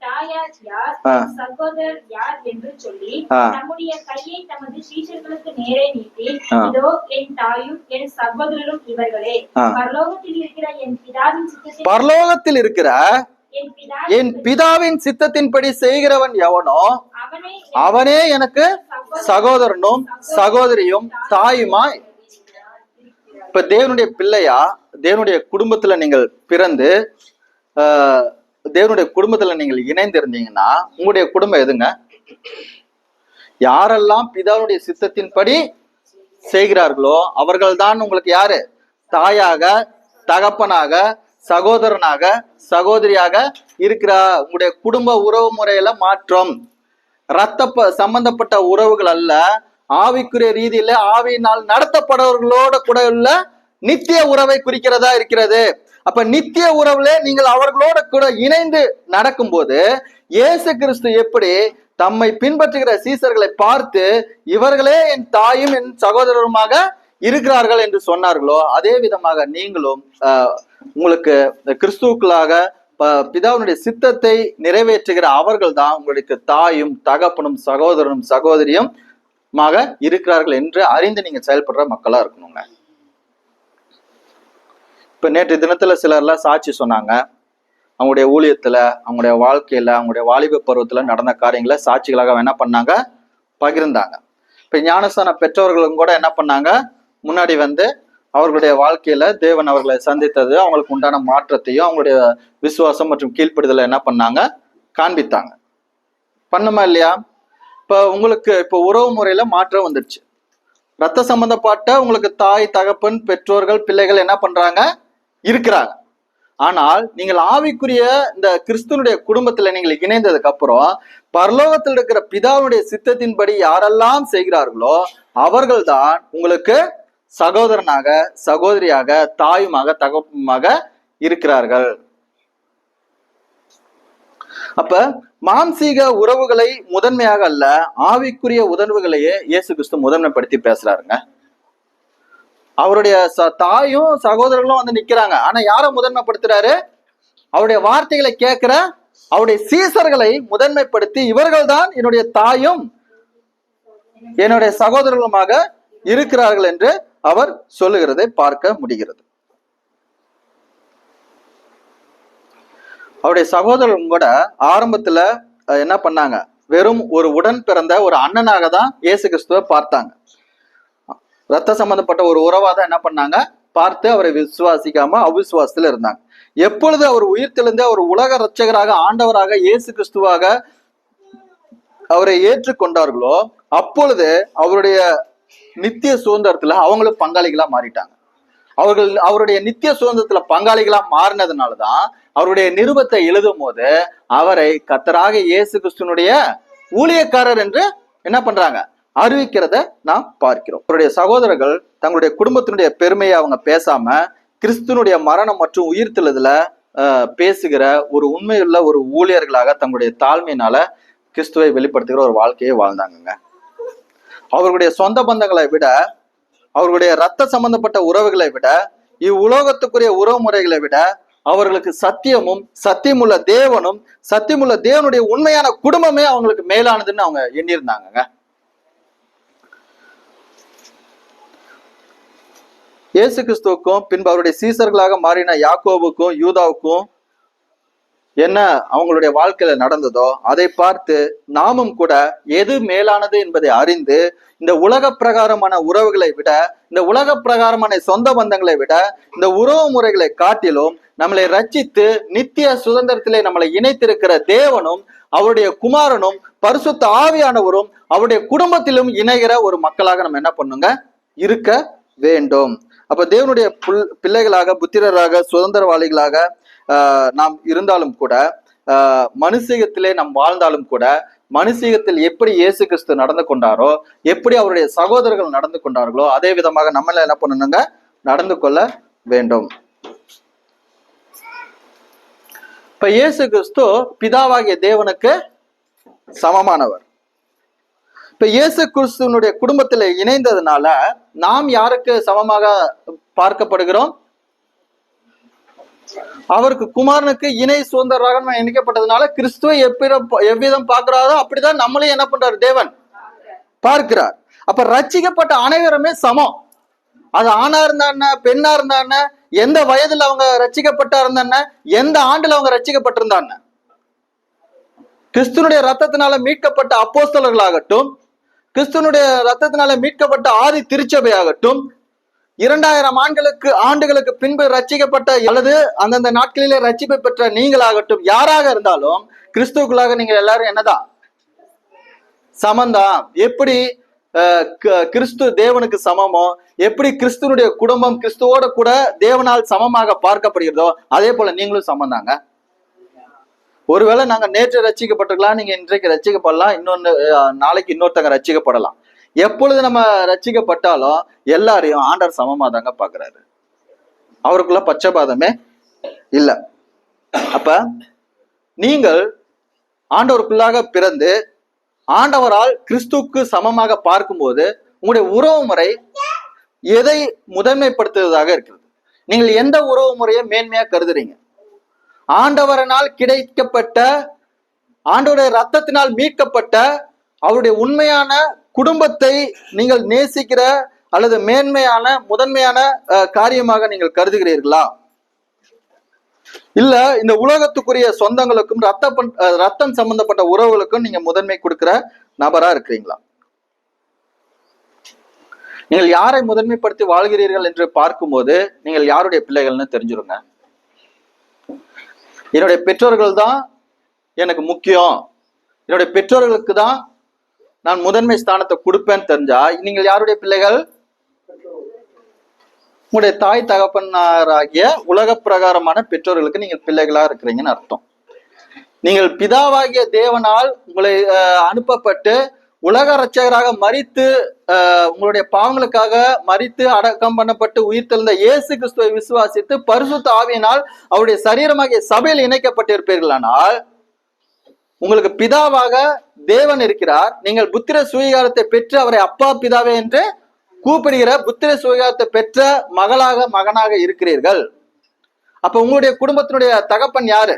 தாயார் யார், சகோதரர் யார் என்று சொல்லி நம்முடைய கையை தமது சீஷர்களுக்கு நேரே நீட்டி, இதோ என் தாயும் என் சகோதரரும் இவர்களே, பரலோகத்தில் இருக்கிற என் பிதாவின் சித்தத்தின்படி செய்கிறவன் எவனோ அவனே எனக்கு சகோதரனும் சகோதரியும் தாயுமாய். இப்ப தேவனுடைய பிள்ளையா, தேவனுடைய குடும்பத்துல நீங்கள் பிறந்து தேவனுடைய குடும்பத்துல நீங்கள் இணைந்திருந்தீங்கன்னா உங்களுடைய குடும்பம் எதுங்க? யாரெல்லாம் பிதாவுடைய சித்தத்தின்படி செய்கிறார்களோ அவர்கள் தான் உங்களுக்கு யாரு? தாயாக, தகப்பனாக, சகோதரனாக, சகோதரியாக இருக்கிற. உங்களுடைய குடும்ப உறவு முறையில மாற்றம் ரத்த சம்பந்தப்பட்ட உறவுகள் அல்ல, ஆவிக்குரிய ரீதியில ஆவியினால் நடத்தப்படுறவர்களோட கூட உள்ள நித்திய உறவை குறிக்கிறதா இருக்கிறது. அப்ப நித்திய உறவுல நீங்கள் அவர்களோட கூட இணைந்து நடக்கும் போது இயேசு கிறிஸ்து எப்படி தம்மை பின்பற்றுகிற சீசர்களை பார்த்து இவர்களே என் தாயும் என் சகோதரருமாக இருக்கிறார்கள் என்று சொன்னார்களோ அதே விதமாக நீங்களும் உங்களுக்கு கிறிஸ்துவுக்குள்ளாக பிதாவினுடைய சித்தத்தை நிறைவேற்றுகிற அவர்கள் தான் உங்களுக்கு தாயும் தகப்பனும் சகோதரனும் சகோதரியும் இருக்கிறார்கள் என்று அறிந்து நீங்க செயல்படுற மக்களா இருக்கணுங்க. இப்ப நேற்று தினத்துல சிலர்லாம் சாட்சி சொன்னாங்க. அவங்களுடைய ஊழியத்துல, அவங்களுடைய வாழ்க்கையில, அவங்களுடைய வாலிப பருவத்துல நடந்த காரியங்களை சாட்சிகளாக என்ன பண்ணாங்க? பகிர்ந்தாங்க. இப்ப ஞானஸ்தான பெற்றோர்களும் கூட என்ன பண்ணாங்க? முன்னாடி வந்து அவர்களுடைய வாழ்க்கையில தேவன் அவர்களை சந்தித்தது, அவங்களுக்கு உண்டான மாற்றத்தையும் அவங்களுடைய விசுவாசம் மற்றும் கீழ்ப்படுதலை என்ன பண்ணாங்க? காண்பித்தாங்க. பண்ணுமா இல்லையா? இப்ப உங்களுக்கு இப்ப உறவு முறையில மாற்றம் வந்துடுச்சு. ரத்த சம்பந்தப்பட்ட உங்களுக்கு தாய், தகப்பன், பெற்றோர்கள், பிள்ளைகள் என்ன பண்றாங்க? இருக்கிறாங்க. ஆனால் நீங்கள் ஆவிக்குரிய இந்த கிறிஸ்துவனுடைய குடும்பத்துல நீங்கள் இணைந்ததுக்கு அப்புறம் பரலோகத்தில் இருக்கிற பிதாவுடைய சித்தத்தின்படி யாரெல்லாம் செய்கிறார்களோ அவர்கள் தான் உங்களுக்கு சகோதரனாக, சகோதரியாக, தாயுமாக, தகப்பமாக இருக்கிறார்கள். அப்ப மாம்சீக உறவுகளை முதன்மையாக அல்ல, ஆவிக்குரிய உணர்வுகளையே இயேசு கிறிஸ்து முதன்மைப்படுத்தி பேசுறாருங்க. அவருடைய தாயும் சகோதரர்களும் வந்து நிக்கிறாங்க. ஆனா யாரை முதன்மைப்படுத்துறாரு? அவருடைய வார்த்தைகளை கேட்கிற அவருடைய சீசர்களை முதன்மைப்படுத்தி இவர்கள் தான் என்னுடைய தாயும் என்னுடைய சகோதரர்களுமாக இருக்கிறார்கள் என்று அவர் சொல்லுகிறதை பார்க்க முடிகிறது. அவருடைய சகோதரரும் கூட ஆரம்பத்துல என்ன பண்ணாங்க? வெறும் ஒரு உடன் பிறந்த ஒரு அண்ணனாக தான் இயேசு கிறிஸ்துவை பார்த்தாங்க. ரத்த சம்பந்தப்பட்ட ஒரு உறவா தான் என்ன பண்ணாங்க? பார்த்து அவரை விசுவாசிக்காம அவிசுவாசத்துல இருந்தாங்க. எப்பொழுது அவர் உயிர்த்தெழுந்து அவர் உலக ரட்சகராக, ஆண்டவராக, இயேசு கிறிஸ்துவாக அவரை ஏற்றுக்கொண்டார்களோ அப்பொழுது அவருடைய நித்திய சுதந்திரத்துல அவங்களும் பங்காளிகளா மாறிட்டாங்க. அவருடைய நித்திய சுதந்திரத்துல பங்காளிகளா மாறினதுனாலதான் அவருடைய நிருபத்தை எழுதும் போது அவரை கர்த்தராக இயேசு கிறிஸ்துனுடைய ஊழியக்காரர் என்று என்ன பண்றாங்க, அறிவிக்கிறத நாம் பார்க்கிறோம். அவருடைய சகோதரர்கள் தங்களுடைய குடும்பத்தினுடைய பெருமையை அவங்க பேசாம கிறிஸ்துனுடைய மரணம் மற்றும் உயிர்த்தெழுதல பேசுகிற ஒரு உண்மையுள்ள ஒரு ஊழியர்களாக தங்களுடைய தாழ்மையினால கிறிஸ்துவை வெளிப்படுத்துகிற ஒரு வாழ்க்கையை வாழ்ந்தாங்க. அவர்களுடைய சொந்த பந்தங்களை விட, அவர்களுடைய ரத்த சம்பந்தப்பட்ட உறவுகளை விட, இவ்வுலகத்துக்குரிய உறவு முறைகளை விட அவர்களுக்கு சத்தியமும் சத்தியமுள்ள தேவனும் சத்தியமுள்ள தேவனுடைய உண்மையான குடும்பமே அவங்களுக்கு மேலானதுன்னு அவங்க எண்ணியிருந்தாங்க. இயேசு கிறிஸ்துவுக்கும் பின்பு அவருடைய சீசர்களாக மாறின யாக்கோபுக்கும் யூதாவுக்கும் என்ன அவங்களுடைய வாழ்க்கையில நடந்ததோ அதை பார்த்து நாமும் கூட எது மேலானது என்பதை அறிந்து இந்த உலக பிரகாரமான உறவுகளை விட, இந்த உலக பிரகாரமான சொந்த பந்தங்களை விட, இந்த உறவு முறைகளை காட்டிலும் நம்மளை ரட்சித்து நித்திய சுதந்திரத்திலே நம்மளை இணைத்திருக்கிற தேவனும் அவருடைய குமாரனும் பரிசுத்த ஆவியானவரும் அவருடைய குடும்பத்திலும் இணைகிற ஒரு மக்களாக நம்ம என்ன பண்ணுங்க, இருக்க வேண்டும். அப்ப தேவனுடைய பிள்ளைகளாக, புத்திரராக, சுதந்திரவாளிகளாக நாம் இருந்தாலும் கூட, மனுஷீகத்திலே நாம் வாழ்ந்தாலும் கூட, மனுஷீகத்தில் எப்படி இயேசு கிறிஸ்து நடந்து கொண்டாரோ, எப்படி அவருடைய சகோதரர்கள் நடந்து கொண்டார்களோ அதே விதமாக நம்மள என்ன பண்ணணுங்க, நடந்து கொள்ள வேண்டும். இப்ப இயேசு கிறிஸ்து பிதாவாகிய தேவனுக்கு சமமானவர். இப்ப இயேசு கிறிஸ்துவனுடைய குடும்பத்துல இணைந்ததுனால நாம் யாருக்கு சமமாக பார்க்கப்படுகிறோம்? அவருக்கு குமாரனுக்கு இணை சுதந்திரராக இணைக்கப்பட்டதுனால கிறிஸ்துவை எவ்விதம் பார்க்கிறாரோ அப்படிதான் நம்மளையும் என்ன பண்றாரு, தேவன் பார்க்கிறார். அப்ப ரட்சிக்கப்பட்ட அனைவருமே சமம். அது ஆணா இருந்தா, பெண்ணா இருந்தா, எந்த வயதுல அவங்க ரட்சிக்கப்பட்டா இருந்தா, எந்த ஆண்டுல அவங்க ரட்சிக்கப்பட்டிருந்தாங்க, கிறிஸ்துனுடைய ரத்தத்தினால மீட்கப்பட்ட அப்போஸ்தலர்களாகட்டும், கிறிஸ்துனுடைய ரத்தத்தினால மீட்கப்பட்ட ஆதி திருச்சபை ஆகட்டும், 2000 ஆண்டுகளுக்கு பின்பு ரட்சிக்கப்பட்ட அல்லது அந்தந்த நாட்களிலே ரட்சிப்பை பெற்ற நீங்களாகட்டும், யாராக இருந்தாலும் கிறிஸ்துவுக்குள்ளாக நீங்கள் எல்லாரும் என்னதான், சமந்தான். எப்படி கிறிஸ்து தேவனுக்கு சமமோ, எப்படி கிறிஸ்துவனுடைய குடும்பம் கிறிஸ்துவோட கூட தேவனால் சமமாக பார்க்கப்படுகிறதோ அதே போல நீங்களும் சமந்தாங்க. ஒருவேளை நாங்க நேற்று ரட்சிக்கப்பட்டிருக்கலாம், நீங்க இன்றைக்கு ரட்சிக்கப்படலாம், இன்னொன்னு நாளைக்கு இன்னொருத்தங்க ரட்சிக்கப்படலாம். எப்பொழுது நம்ம ரட்சிக்கப்பட்டாலும் எல்லாரையும் ஆண்டவர் சமமா தாங்க பாக்குறாரு. அவருக்குள்ள பட்சபாதமே இல்லை. அப்ப நீங்கள் ஆண்டவருக்குள்ளாக பிறந்து ஆண்டவரால் கிறிஸ்துவுக்கு சமமாக பார்க்கும்போது உங்களுடைய உறவு முறை எதை முதன்மைப்படுத்துவதாக இருக்கிறது? நீங்கள் எந்த உறவு முறையை மேன்மையா கருதுறீங்க? ஆண்டவரனால் கிடைக்கப்பட்ட, ஆண்டவருடைய ரத்தத்தினால் மீட்கப்பட்ட அவருடைய உண்மையான குடும்பத்தை நீங்கள் நேசிக்கிற அல்லது மேன்மையான முதன்மையான காரியமாக நீங்கள் கருதுகிறீர்களா? இல்ல இந்த உலகத்துக்குரிய சொந்தங்களுக்கும் ரத்தம் சம்பந்தப்பட்ட உறவுகளுக்கும் நீங்க முதன்மை கொடுக்கிற நபரா இருக்கிறீங்களா? நீங்கள் யாரை முதன்மைப்படுத்தி வாழ்கிறீர்கள் என்று பார்க்கும்போது நீங்கள் யாருடைய பிள்ளைகள்னு தெரிஞ்சிருங்க. என்னுடைய பெற்றோர்கள் தான் எனக்கு முக்கியம், என்னுடைய பெற்றோர்களுக்கு தான் நான் முதன்மை ஸ்தானத்தை கொடுப்பேன்னு தெரிஞ்சா நீங்கள் யாருடைய பிள்ளைகள்? உங்களுடைய தாய் தகப்பனாராகிய உலக பிரகாரமான பெற்றோர்களுக்கு நீங்கள் பிள்ளைகளா இருக்கிறீங்கன்னு அர்த்தம். நீங்கள் பிதாவாகிய தேவனால் உங்களை அனுப்பப்பட்டு உலக இரட்சகராக மரித்து உங்களுடைய பாவங்களுக்காக மரித்து அடக்கம் பண்ணப்பட்டு உயிர்த்தெழுந்த இயேசு கிறிஸ்துவை விசுவாசித்து பரிசுத்த ஆவியினால் அவருடைய சரீரமாகிய சபையில் இணைக்கப்பட்டிருப்பீர்களானால் உங்களுக்கு பிதாவாக தேவன் இருக்கிறார். நீங்கள் புத்திர சுவீகாரத்தை பெற்று அவரை அப்பா பிதாவே என்று கூப்பிடுகிற புத்திர சுவீகாரத்தை பெற்ற மகனாக இருக்கிறீர்கள். அப்ப உங்களுடைய குடும்பத்தினுடைய தகப்பன் யாரு?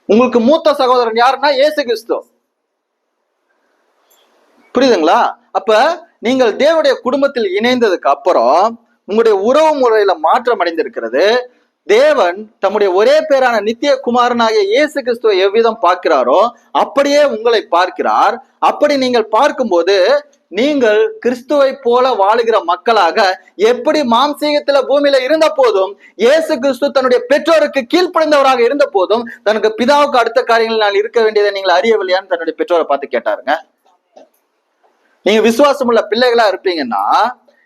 உங்களுக்கு மூத்த சகோதரன் யாருன்னா இயேசு கிறிஸ்து. புரியுதுங்களா? அப்ப நீங்கள் தேவனுடைய குடும்பத்தில் இணைந்ததுக்கு அப்புறம் உங்களுடைய உறவு முறையில மாற்றம் அடைந்திருக்கிறது. தேவன் தம்முடைய ஒரே பேரான நித்திய குமாரனாகிய இயேசு கிறிஸ்துவை எவ்விதம் பார்க்கிறாரோ அப்படியே உங்களை பார்க்கிறார். அப்படி நீங்கள் பார்க்கும்போது நீங்கள் கிறிஸ்துவை போல வாழுகிற மக்களாக, எப்படி மாம்சீகத்துல பூமியில இருந்த போதும் இயேசு கிறிஸ்து தன்னுடைய பெற்றோருக்கு கீழ்ப்படைந்தவராக இருந்த போதும் தனக்கு பிதாவுக்கு அடுத்த காரியங்கள் நான் இருக்க வேண்டியதை நீங்கள் அறியவில்லையான்னு தன்னுடைய பெற்றோரை பார்த்து கேட்டாருங்க. நீங்க விசுவாசம் உள்ள பிள்ளைகளா இருப்பீங்கன்னா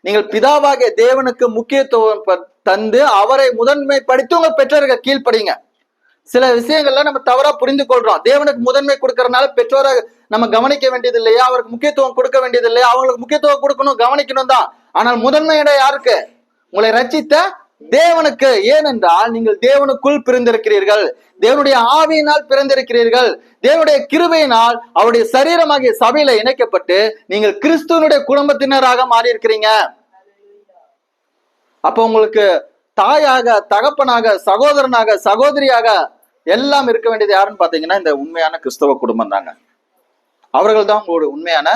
நீங்கள் பிதாவாகிய தேவனுக்கு முக்கியத்துவம் தந்து அவரை முதன்மைப்படுத்தி உங்க பெற்றோர்கள் கீழ்ப்படிங்க. சில விஷயங்கள்ல நம்ம தவறா புரிந்து கொள்றோம். தேவனுக்கு முதன்மை கொடுக்கறதுனால பெற்றோரை நம்ம கவனிக்க வேண்டியது இல்லையா, அவருக்கு முக்கியத்துவம் கொடுக்க வேண்டியது இல்லையா? அவங்களுக்கு முக்கியத்துவம் கொடுக்கணும், கவனிக்கணும் தான். ஆனால் முதன்மையிட யாருக்கு? உங்களை ரட்சித்த தேவனுக்கு. ஏனென்றால் நீங்கள் தேவனுக்குள் பிறந்திருக்கிறீர்கள், தேவனுடைய ஆவியினால் பிறந்திருக்கிறீர்கள், தேவனுடைய கிருபையினால் அவருடைய சரீரமாகிய சபையில இணைக்கப்பட்டு நீங்கள் கிறிஸ்துவனுடைய குடும்பத்தினராக மாறி இருக்கிறீங்க. அப்ப உங்களுக்கு தாயாக, தகப்பனாக, சகோதரனாக, சகோதரியாக எல்லாம் இருக்க வேண்டியது யாருன்னு பாத்தீங்கன்னா இந்த உண்மையான கிறிஸ்தவ குடும்பம் தாங்க. அவர்கள் தான் உங்களுடைய உண்மையான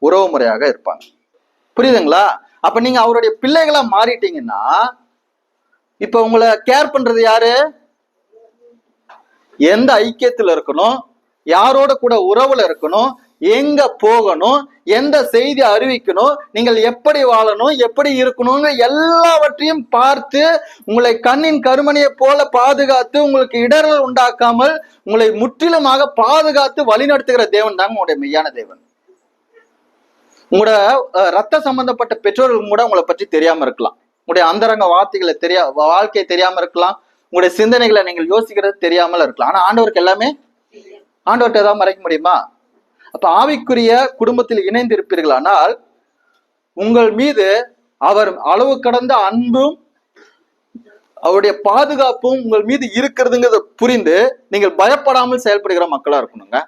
உறவு முறையாக இருப்பாங்க. புரியுதுங்களா? அப்ப நீங்க அவருடைய பிள்ளைகளா மாறிட்டீங்கன்னா இப்ப உங்களை கேர் பண்றது யாரு? எந்த ஐக்கியத்துல இருக்கணும், யாரோட கூட உறவுல இருக்கணும், எங்க போகணும், எந்த செய்தி அறிவிக்கணும், நீங்கள் எப்படி வாழணும், எப்படி இருக்கணும்னு எல்லாவற்றையும் பார்த்து உங்களை கண்ணின் கருமணியை போல பாதுகாத்து உங்களுக்கு இடர்கள் உண்டாக்காமல் உங்களை முற்றிலுமாக பாதுகாத்து வழிநடத்துகிற தேவன் தாங்க உங்களுடைய மெய்யான தேவன். உங்களோட ரத்த சம்பந்தப்பட்ட பெற்றோர்கள் கூட உங்களை பற்றி தெரியாம இருக்கலாம், உங்களுடைய அந்தரங்க வார்த்தைகளை வாழ்க்கையை தெரியாம இருக்கலாம், உங்களுடைய சிந்தனைகளை நீங்கள் யோசிக்கிறது தெரியாமல் இருக்கலாம். ஆனா ஆண்டவருக்கு எல்லாமே, ஆண்டவர்கிட்ட ஏதாவது மறைக்க முடியுமா? அப்ப ஆவிக்குரிய குடும்பத்தில் இணைந்து இருப்பீர்களானால் உங்கள் மீது அவர் அளவு கடந்த அன்பும் அவருடைய பாதுகாப்பும் உங்கள் மீது இருக்கிறதுங்கிறத புரிந்து நீங்கள் பயப்படாமல் செயல்படுகிற மக்களா இருக்கணுங்க.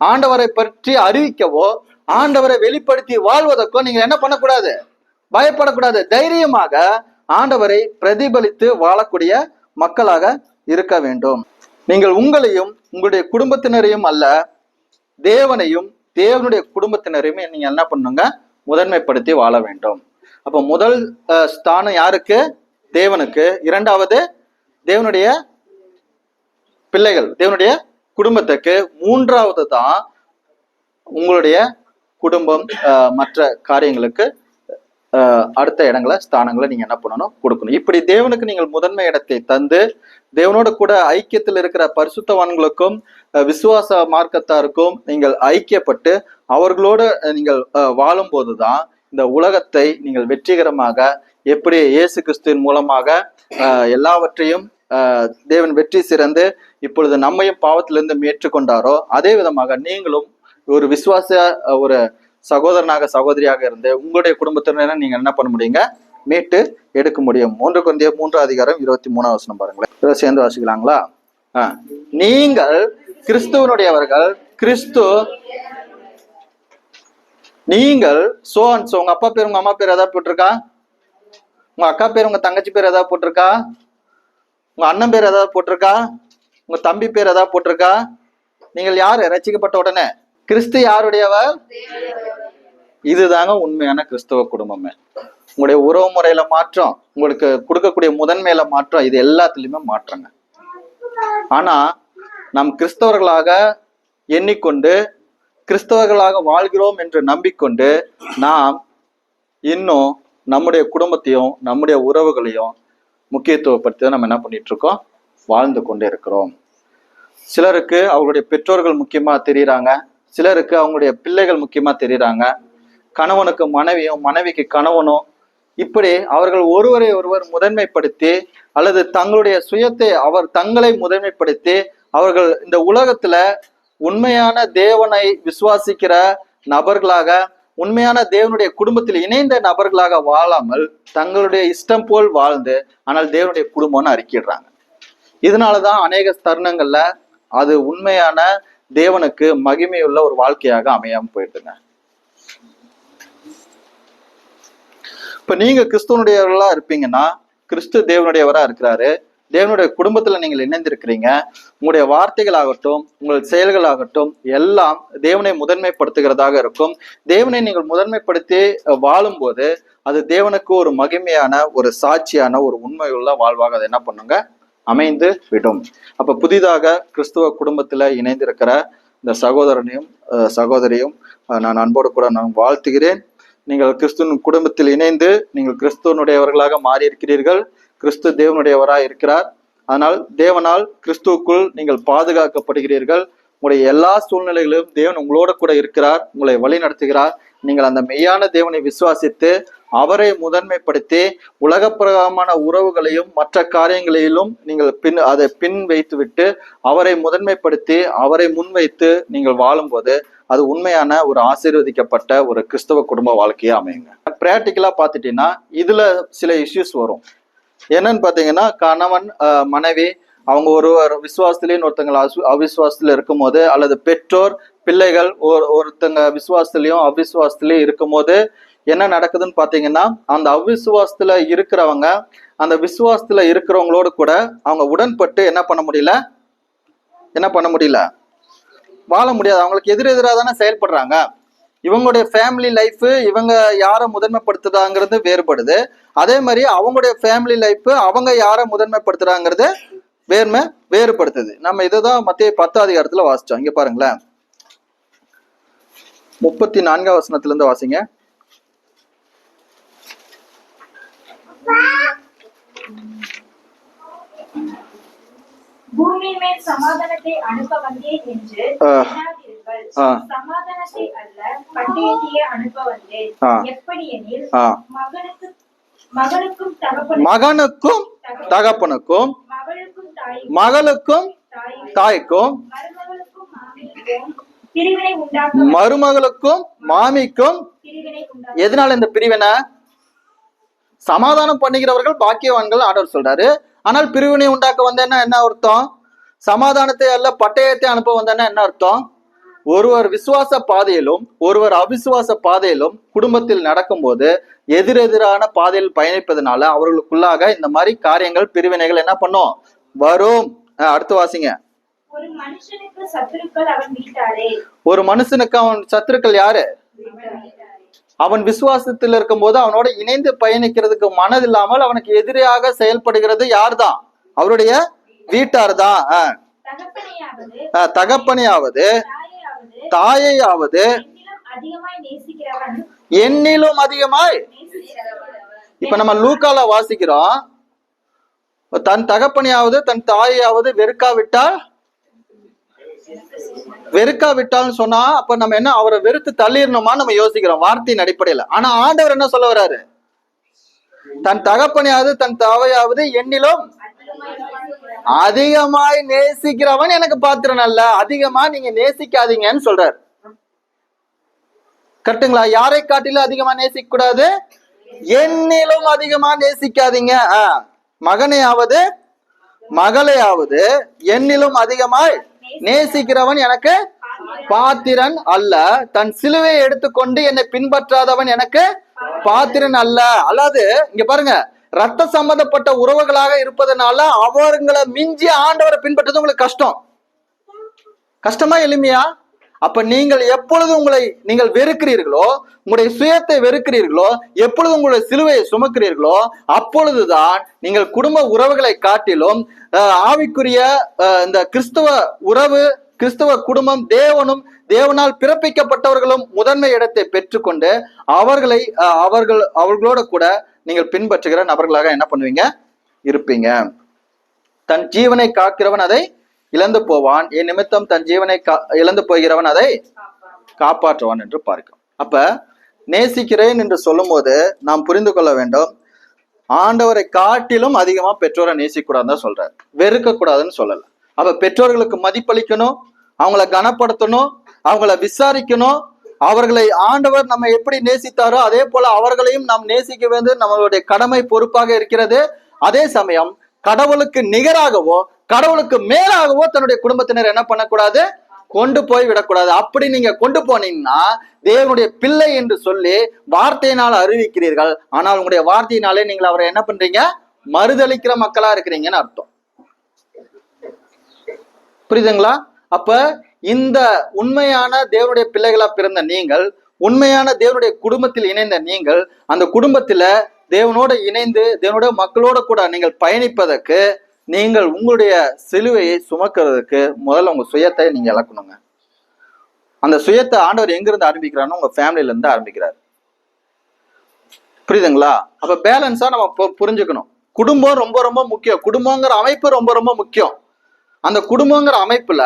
ஆண்டவரை பற்றி அறிவிக்கவோ ஆண்டவரை வெளிப்படுத்தி வாழ்வதற்கோ நீங்க என்ன பண்ணக்கூடாது? பயப்படக்கூடாது. தைரியமாக ஆண்டவரை பிரதிபலித்து வாழக்கூடிய மக்களாக இருக்க வேண்டும். நீங்கள் உங்களையும் உங்களுடைய குடும்பத்தினரையும் அல்ல, தேவனையும் தேவனுடைய குடும்பத்தினரையுமே நீங்க என்ன பண்ணுங்க? முதன்மைப்படுத்தி வாழ வேண்டும். அப்ப முதல் ஸ்தானம் யாருக்கு? தேவனுக்கு. இரண்டாவது தேவனுடைய பிள்ளைகள், தேவனுடைய குடும்பத்துக்கு. மூன்றாவது தான் உங்களுடைய குடும்பம் மற்ற காரியங்களுக்கு அடுத்த இடங்களை, ஸ்தானங்களை நீங்க என்ன பண்ணணும்? கொடுக்கணும். இப்படி தேவனுக்கு நீங்கள் முதன்மை இடத்தை தந்து தேவனோட கூட ஐக்கியத்தில் இருக்கிற பரிசுத்தவான்களுக்கும் விசுவாச மார்க்கத்தாருக்கும் நீங்கள் ஐக்கியப்பட்டு அவர்களோடு நீங்கள் வாழும் போதுதான் இந்த உலகத்தை நீங்கள் வெற்றிகரமாக, எப்படி இயேசு கிறிஸ்துவின் மூலமாக எல்லாவற்றையும் தேவன் வெற்றி சிறந்து இப்பொழுது நம்மையும் பாவத்திலிருந்து மீட்டுக்கொண்டாரோ அதே விதமாக நீங்களும் ஒரு விசுவாச ஒரு சகோதரனாக, சகோதரியாக இருந்து உங்களுடைய குடும்பத்தினரை நீங்க என்ன பண்ண முடியுங்க? மீட்டு எடுக்க முடியும். 1 கொரிந்தியர் 3:23 பாருங்களேன். சேர்ந்து வாசிக்கலாங்களா? நீங்கள் கிறிஸ்துவனுடையவர்கள், கிறிஸ்து நீங்கள் சோன்ஸ். உங்க அப்பா பேர், உங்க அம்மா பேர் ஏதாவது போட்டிருக்கா? உங்க அக்கா பேர், உங்க தங்கச்சி பேர் ஏதாவது போட்டிருக்கா? உங்க அண்ணன் பேர் ஏதாவது போட்டிருக்கா? உங்க தம்பி பேர் ஏதாவது போட்டிருக்கா? நீங்கள் யாரு? ரட்சிக்கப்பட்ட உடனே கிறிஸ்து யாருடையவர்? இதுதாங்க உண்மையான கிறிஸ்தவ குடும்பமே. உங்களுடைய உறவு முறையில மாற்றம், உங்களுக்கு கொடுக்கக்கூடிய முதன்மையில மாற்றம், இது எல்லாத்துலயுமே மாற்றங்க. ஆனா நாம் கிறிஸ்தவர்களாக எண்ணிக்கொண்டு கிறிஸ்தவர்களாக வாழ்கிறோம் என்று நம்பிக்கொண்டு நாம் இன்னும் நம்முடைய குடும்பத்தையும் நம்முடைய உறவுகளையும் முக்கியத்துவப்படுத்தி நம்ம என்ன பண்ணிட்டு இருக்கோம்? வாழ்ந்து கொண்டே இருக்கிறோம். சிலருக்கு அவங்களுடைய பெற்றோர்கள் முக்கியமா தெரியுறாங்க, சிலருக்கு அவங்களுடைய பிள்ளைகள் முக்கியமா தெரியுறாங்க, கணவனுக்கு மனைவியும் மனைவிக்கு கணவனும், இப்படி அவர்கள் ஒருவரை ஒருவர் முதன்மைப்படுத்தி அல்லது தங்களுடைய சுயத்தை தங்களை முதன்மைப்படுத்தி அவர்கள் இந்த உலகத்துல உண்மையான தேவனை விசுவாசிக்கிற நபர்களாக, உண்மையான தேவனுடைய குடும்பத்தில் இணைந்த நபர்களாக வாழாமல் தங்களுடைய இஷ்டம் போல் வாழ்ந்து ஆனால் தேவனுடைய குடும்பம்னு அறிக்கிடுறாங்க. இதனாலதான் அநேக தருணங்கள்ல அது உண்மையான தேவனுக்கு மகிமையுள்ள ஒரு வாழ்க்கையாக அமையாம போயிடுதுங்க. இப்ப நீங்க கிறிஸ்துவனுடையவர்களா இருப்பீங்கன்னா, கிறிஸ்து தேவனுடையவரா இருக்கிறாரு, தேவனுடைய குடும்பத்துல நீங்கள் இணைந்திருக்கிறீங்க. உங்களுடைய வார்த்தைகளாகட்டும், உங்கள் செயல்களாகட்டும் எல்லாம் தேவனை முதன்மைப்படுத்துகிறதாக இருக்கும். தேவனை நீங்கள் முதன்மைப்படுத்தி வாழும்போது அது தேவனுக்கு ஒரு மகிமையான, ஒரு சாட்சியான, ஒரு உண்மையுள்ள வாழ்வாக அதை என்ன பண்ணுங்க? அமைந்து விடும். அப்ப புதிதாக கிறிஸ்துவ குடும்பத்துல இணைந்திருக்கிற இந்த சகோதரனையும் சகோதரியும் நான் அன்போடு கூட நான் வாழ்த்துகிறேன். நீங்கள் கிறிஸ்துவின் குடும்பத்தில் இணைந்து நீங்கள் கிறிஸ்துவனுடையவர்களாக மாறி இருக்கிறீர்கள். கிறிஸ்து தேவனுடையவராய் இருக்கிறார். ஆனால் தேவனால் கிறிஸ்துவுக்குள் நீங்கள் பாதுகாக்கப்படுகிறீர்கள். உங்களுடைய எல்லா சூழ்நிலைகளிலும் தேவன் உங்களோட கூட இருக்கிறார், உங்களை வழி நடத்துகிறார். நீங்கள் அந்த மெய்யான தேவனை விசுவாசித்து அவரை முதன்மைப்படுத்தி உலகப்பிரகாரமான உறவுகளையும் மற்ற காரியங்களிலும் நீங்கள் அதை பின் வைத்து விட்டு அவரை முதன்மைப்படுத்தி அவரை முன்வைத்து நீங்கள் வாழும்போது அது உண்மையான ஒரு ஆசீர்வதிக்கப்பட்ட ஒரு கிறிஸ்தவ குடும்ப வாழ்க்கையா அமையுங்க. பிராக்டிக்கலா பார்த்துட்டீங்கன்னா இதுல சில இஷ்யூஸ் வரும். என்னன்னு பார்த்தீங்கன்னா, கணவன் மனைவி அவங்க ஒருவர் விசுவாசத்திலேயும் ஒருத்தங்க அவிசுவாசத்துல இருக்கும்போது, அல்லது பெற்றோர் பிள்ளைகள் ஒருத்தங்க விசுவாசத்திலையும் அவிசுவாசத்திலையும் இருக்கும்போது என்ன நடக்குதுன்னு பார்த்தீங்கன்னா, அந்த அவிசுவாசத்துல இருக்கிறவங்க அந்த விசுவாசத்துல இருக்கிறவங்களோடு கூட அவங்க உடன்பட்டு என்ன பண்ண முடியல வாழ முடியாது. அவங்களுக்கு எதிரெதிராக தானே செயல்படுறாங்க. இவங்களுடைய ஃபேமிலி லைஃப் இவங்க யாரை முதன்மைப்படுத்துறாங்கிறது வேறுபடுது. அதே மாதிரி அவங்களுடைய ஃபேமிலி லைஃப் அவங்க யாரை முதன்மைப்படுத்துறாங்கிறது வேறுபடுத்துது. நம்ம இதைதான் மத்திய 10ஆம் அதிகாரத்துல வாசிச்சோம். இங்க பாருங்களேன், 34ஆம் வசனத்துல இருந்து வாசிங்க. பூமியின் மேல் சமாதானத்தை அனுப்ப வந்தேன் என்று எண்ணாதிருங்கள். சமாதானத்தை அல்ல பட்டயத்தையே அனுப்ப வந்தேன். எப்படி எனில் மகனுக்கும் தகப்பனுக்கும் மகளுக்கும் தாய்க்கும் மருமகளுக்கும் மாமிக்கும் எதனால இந்த பிரிவினை? சமாதானம் பண்ணுகிறவர்கள் பாக்கியவான்கள் ஆண்டவர் சொல்றாரு. ஆனால் பிரிவினை உண்டாக்க வந்தேன்னா என்ன அர்த்தம்? சமாதானத்தை அல்ல பட்டயத்தை அனுப்ப வந்தேன்னா என்ன அர்த்தம்? ஒருவர் விசுவாச பாதையிலும் ஒருவர் அவிசுவாச பாதையிலும் குடும்பத்தில் நடக்கும்போது எதிரெதிரான பாதையில் பயணிப்பதனால அவர்களுக்குள்ளாக இந்த மாதிரி காரியங்கள் பிரிவினைகள் என்ன பண்ணும் வரும். அடுத்து வாசிங்க. ஒரு மனுஷனுக்கு சத்துருக்கள் அவன் வீட்டாரே. ஒரு மனுஷனுக்கு அவன் சத்துருக்கள் யாரு? அவன் விசுவாசத்தில் இருக்கும் போது அவனோட இணைந்து பயணிக்கிறதுக்கு மனதில்லாமல் அவனுக்கு எதிராக செயல்படுகிறது யார்தான்? அவருடைய வீட்டார் தான். தகப்பனையாவது தாயையாவது என்னிலும் அதிகமாய். இப்ப நம்ம லூக்கால வாசிக்கிறோம், தன் தகப்பனையாவது தன் தாயையாவது வெறுக்காவிட்டால்னு சொன்னா அப்ப நம்ம என்ன அவரை வெறுத்து தள்ளிடணுமா நம்ம யோசிக்கிறோம் வார்த்தையின் அடிப்படையில. ஆனா ஆண்டவர் என்ன சொல்ல வர்றாரு? தன் தகப்பனையாவது தன் தாவையாவது என்னிலும் அதிகமாய் நேசிக்கிறவன் எனக்கு பாத்திரம் அல்ல. அதிகமா நீங்க நேசிக்காதீங்கன்னு சொல்றாரு. கரெக்டுங்களா? யாரை காட்டிலும் அதிகமா நேசிக்க கூடாது, என்னிலும் அதிகமா நேசிக்காதீங்க. மகனையாவது மகளையாவது என்னிலும் அதிகமாய் நேசிக்கிறவன் எனக்கு பாத்திரன் அல்ல. தன் சிலுவையை எடுத்துக்கொண்டு என்னை பின்பற்றாதவன் எனக்கு பாத்திரன் அல்ல. அல்லாது இங்க பாருங்க, ரத்த சம்பந்தப்பட்ட உறவுகளாக இருப்பதனால அவர்களை மிஞ்சி ஆண்டவரை பின்பற்றது உங்களுக்கு கஷ்டமா எளிமையா? அப்ப நீங்கள் எப்பொழுது நீங்கள் வெறுக்கிறீர்களோ, உங்களுடைய சுயத்தை வெறுக்கிறீர்களோ, எப்பொழுது உங்களுடைய சிலுவையை சுமக்கிறீர்களோ அப்பொழுதுதான் நீங்கள் குடும்ப உறவுகளை காட்டிலும் ஆவிக்குரிய இந்த கிறிஸ்தவ உறவு, கிறிஸ்தவ குடும்பம், தேவனால் பிறப்பிக்கப்பட்டவர்களும் முதன்மை இடத்தை பெற்றுக்கொண்டு அவர்களோட கூட நீங்கள் பின்பற்றுகிற நபர்களாக என்ன பண்ணுவீங்க? இருப்பீங்க. தன் ஜீவனை காக்கிறவன் அதை இழந்து போவான், என் நிமித்தம் தன் ஜீவனை இழந்து போகிறவன் அதை காப்பாற்றுவான் என்று பார்க்கிறோம். அப்ப நேசிக்கிறேன் என்று சொல்லும் போது நாம் புரிந்து கொள்ள வேண்டும், ஆண்டவரை காட்டிலும் அதிகமா பெற்றோரை நேசிக்கூடாதுன்னு தான் சொல்றாரு, வெறுக்க கூடாதுன்னு சொல்லல. அப்ப பெற்றோர்களுக்கு மதிப்பளிக்கணும், அவங்கள கனப்படுத்தணும், அவங்கள விசாரிக்கணும். அவர்களை ஆண்டவர் நம்ம எப்படி நேசித்தாரோ அதே போல அவர்களையும் நாம் நேசிக்க வேண்டும், நம்மளுடைய கடமை பொறுப்பாக இருக்கிறது. அதே சமயம் கடவுளுக்கு நிகராகவோ கடவுளுக்கு மேலாகவோ தன்னுடைய குடும்பத்தினர் என்ன பண்ணக்கூடாது? கொண்டு போய் விடக்கூடாது. அப்படி நீங்க கொண்டு போனீங்கன்னா தேவனுடைய பிள்ளை என்று சொல்லி வார்த்தையினால் அறிவிக்கிறீர்கள், ஆனால் உங்களுடைய வார்த்தையினாலே நீங்கள் அவரை என்ன பண்றீங்க? மறுதளிக்கிற மக்களா இருக்கிறீங்கன்னு அர்த்தம். புரியுதுங்களா? அப்ப இந்த உண்மையான தேவனுடைய பிள்ளைகளா பிறந்த நீங்கள், உண்மையான தேவனுடைய குடும்பத்தில் இணைந்த நீங்கள், அந்த குடும்பத்துல தேவனோட இணைந்து தேவனுடைய மக்களோட கூட நீங்கள் பயணிப்பதற்கு, நீங்கள் உங்களுடைய சிலுவையை சுமக்கிறதுக்கு முதல்ல உங்க சுயத்தை நீங்க இழக்கணுங்க. அந்த சுயத்தை ஆண்டவர் எங்கிருந்து ஆரம்பிக்கிறான்னு உங்க ஃபேமிலில இருந்து ஆரம்பிக்கிறார். புரியுதுங்களா? அப்ப பேலன்ஸா நம்ம புரிஞ்சுக்கணும். குடும்பம் ரொம்ப ரொம்ப முக்கியம். குடும்பங்கிற அமைப்பு ரொம்ப ரொம்ப முக்கியம். அந்த குடும்பங்கிற அமைப்புல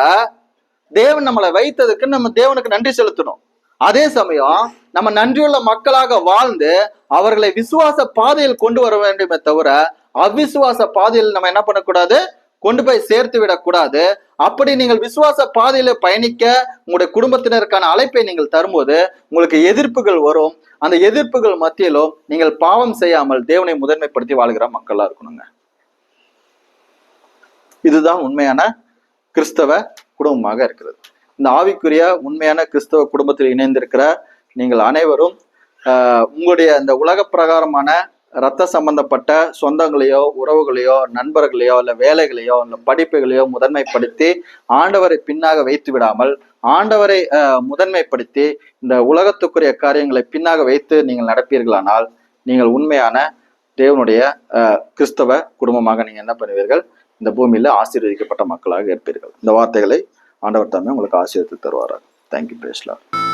தேவன் நம்மளை வைத்ததுக்கு நம்ம தேவனுக்கு நன்றி செலுத்தணும். அதே சமயம் நம்ம நன்றியுள்ள மக்களாக வாழ்ந்து அவர்களை விசுவாச பாதையில் கொண்டு வர வேண்டுமே தவிர அவிசுவாச பாதையில் நம்ம என்ன பண்ணக்கூடாது, கொண்டு போய் சேர்த்து விடக்கூடாது. அப்படி நீங்கள் விசுவாச பாதையில பயணிக்க உங்களுடைய குடும்பத்தினருக்கான அழைப்பை நீங்கள் தரும்போது உங்களுக்கு எதிர்ப்புகள் வரும். அந்த எதிர்ப்புகள் மத்தியிலும் நீங்கள் பாவம் செய்யாமல் தேவனை முதன்மைப்படுத்தி வாழ்கிற மக்களா இருக்கணுங்க. இதுதான் உண்மையான கிறிஸ்தவ குடும்பமாக இருக்கிறது. இந்த ஆவிக்குரிய உண்மையான கிறிஸ்தவ குடும்பத்தில் இணைந்திருக்கிற நீங்கள் அனைவரும் உங்களுடைய இந்த உலக பிரகாரமான இரத்த சம்பந்தப்பட்ட சொந்தங்களையோ உறவுகளையோ நண்பர்களையோ இல்லை வேலைகளையோ இல்லை படிப்புகளையோ முதன்மைப்படுத்தி ஆண்டவரை பின்னாக வைத்து விடாமல் ஆண்டவரை முதன்மைப்படுத்தி இந்த உலகத்துக்குரிய காரியங்களை பின்னாக வைத்து நீங்கள் நடப்பீர்களானால் நீங்கள் உண்மையான தேவனுடைய கிறிஸ்தவ குடும்பமாக நீங்க என்ன பண்ணுவீர்கள், இந்த பூமியில ஆசீர்வதிக்கப்பட்ட மக்களாக இருப்பீர்கள். இந்த வார்த்தைகளை ஆண்டவர் தாமே உங்களுக்கு ஆசீர்வதித்து தருவார்கள். தேங்க்யூ. Praise the Lord.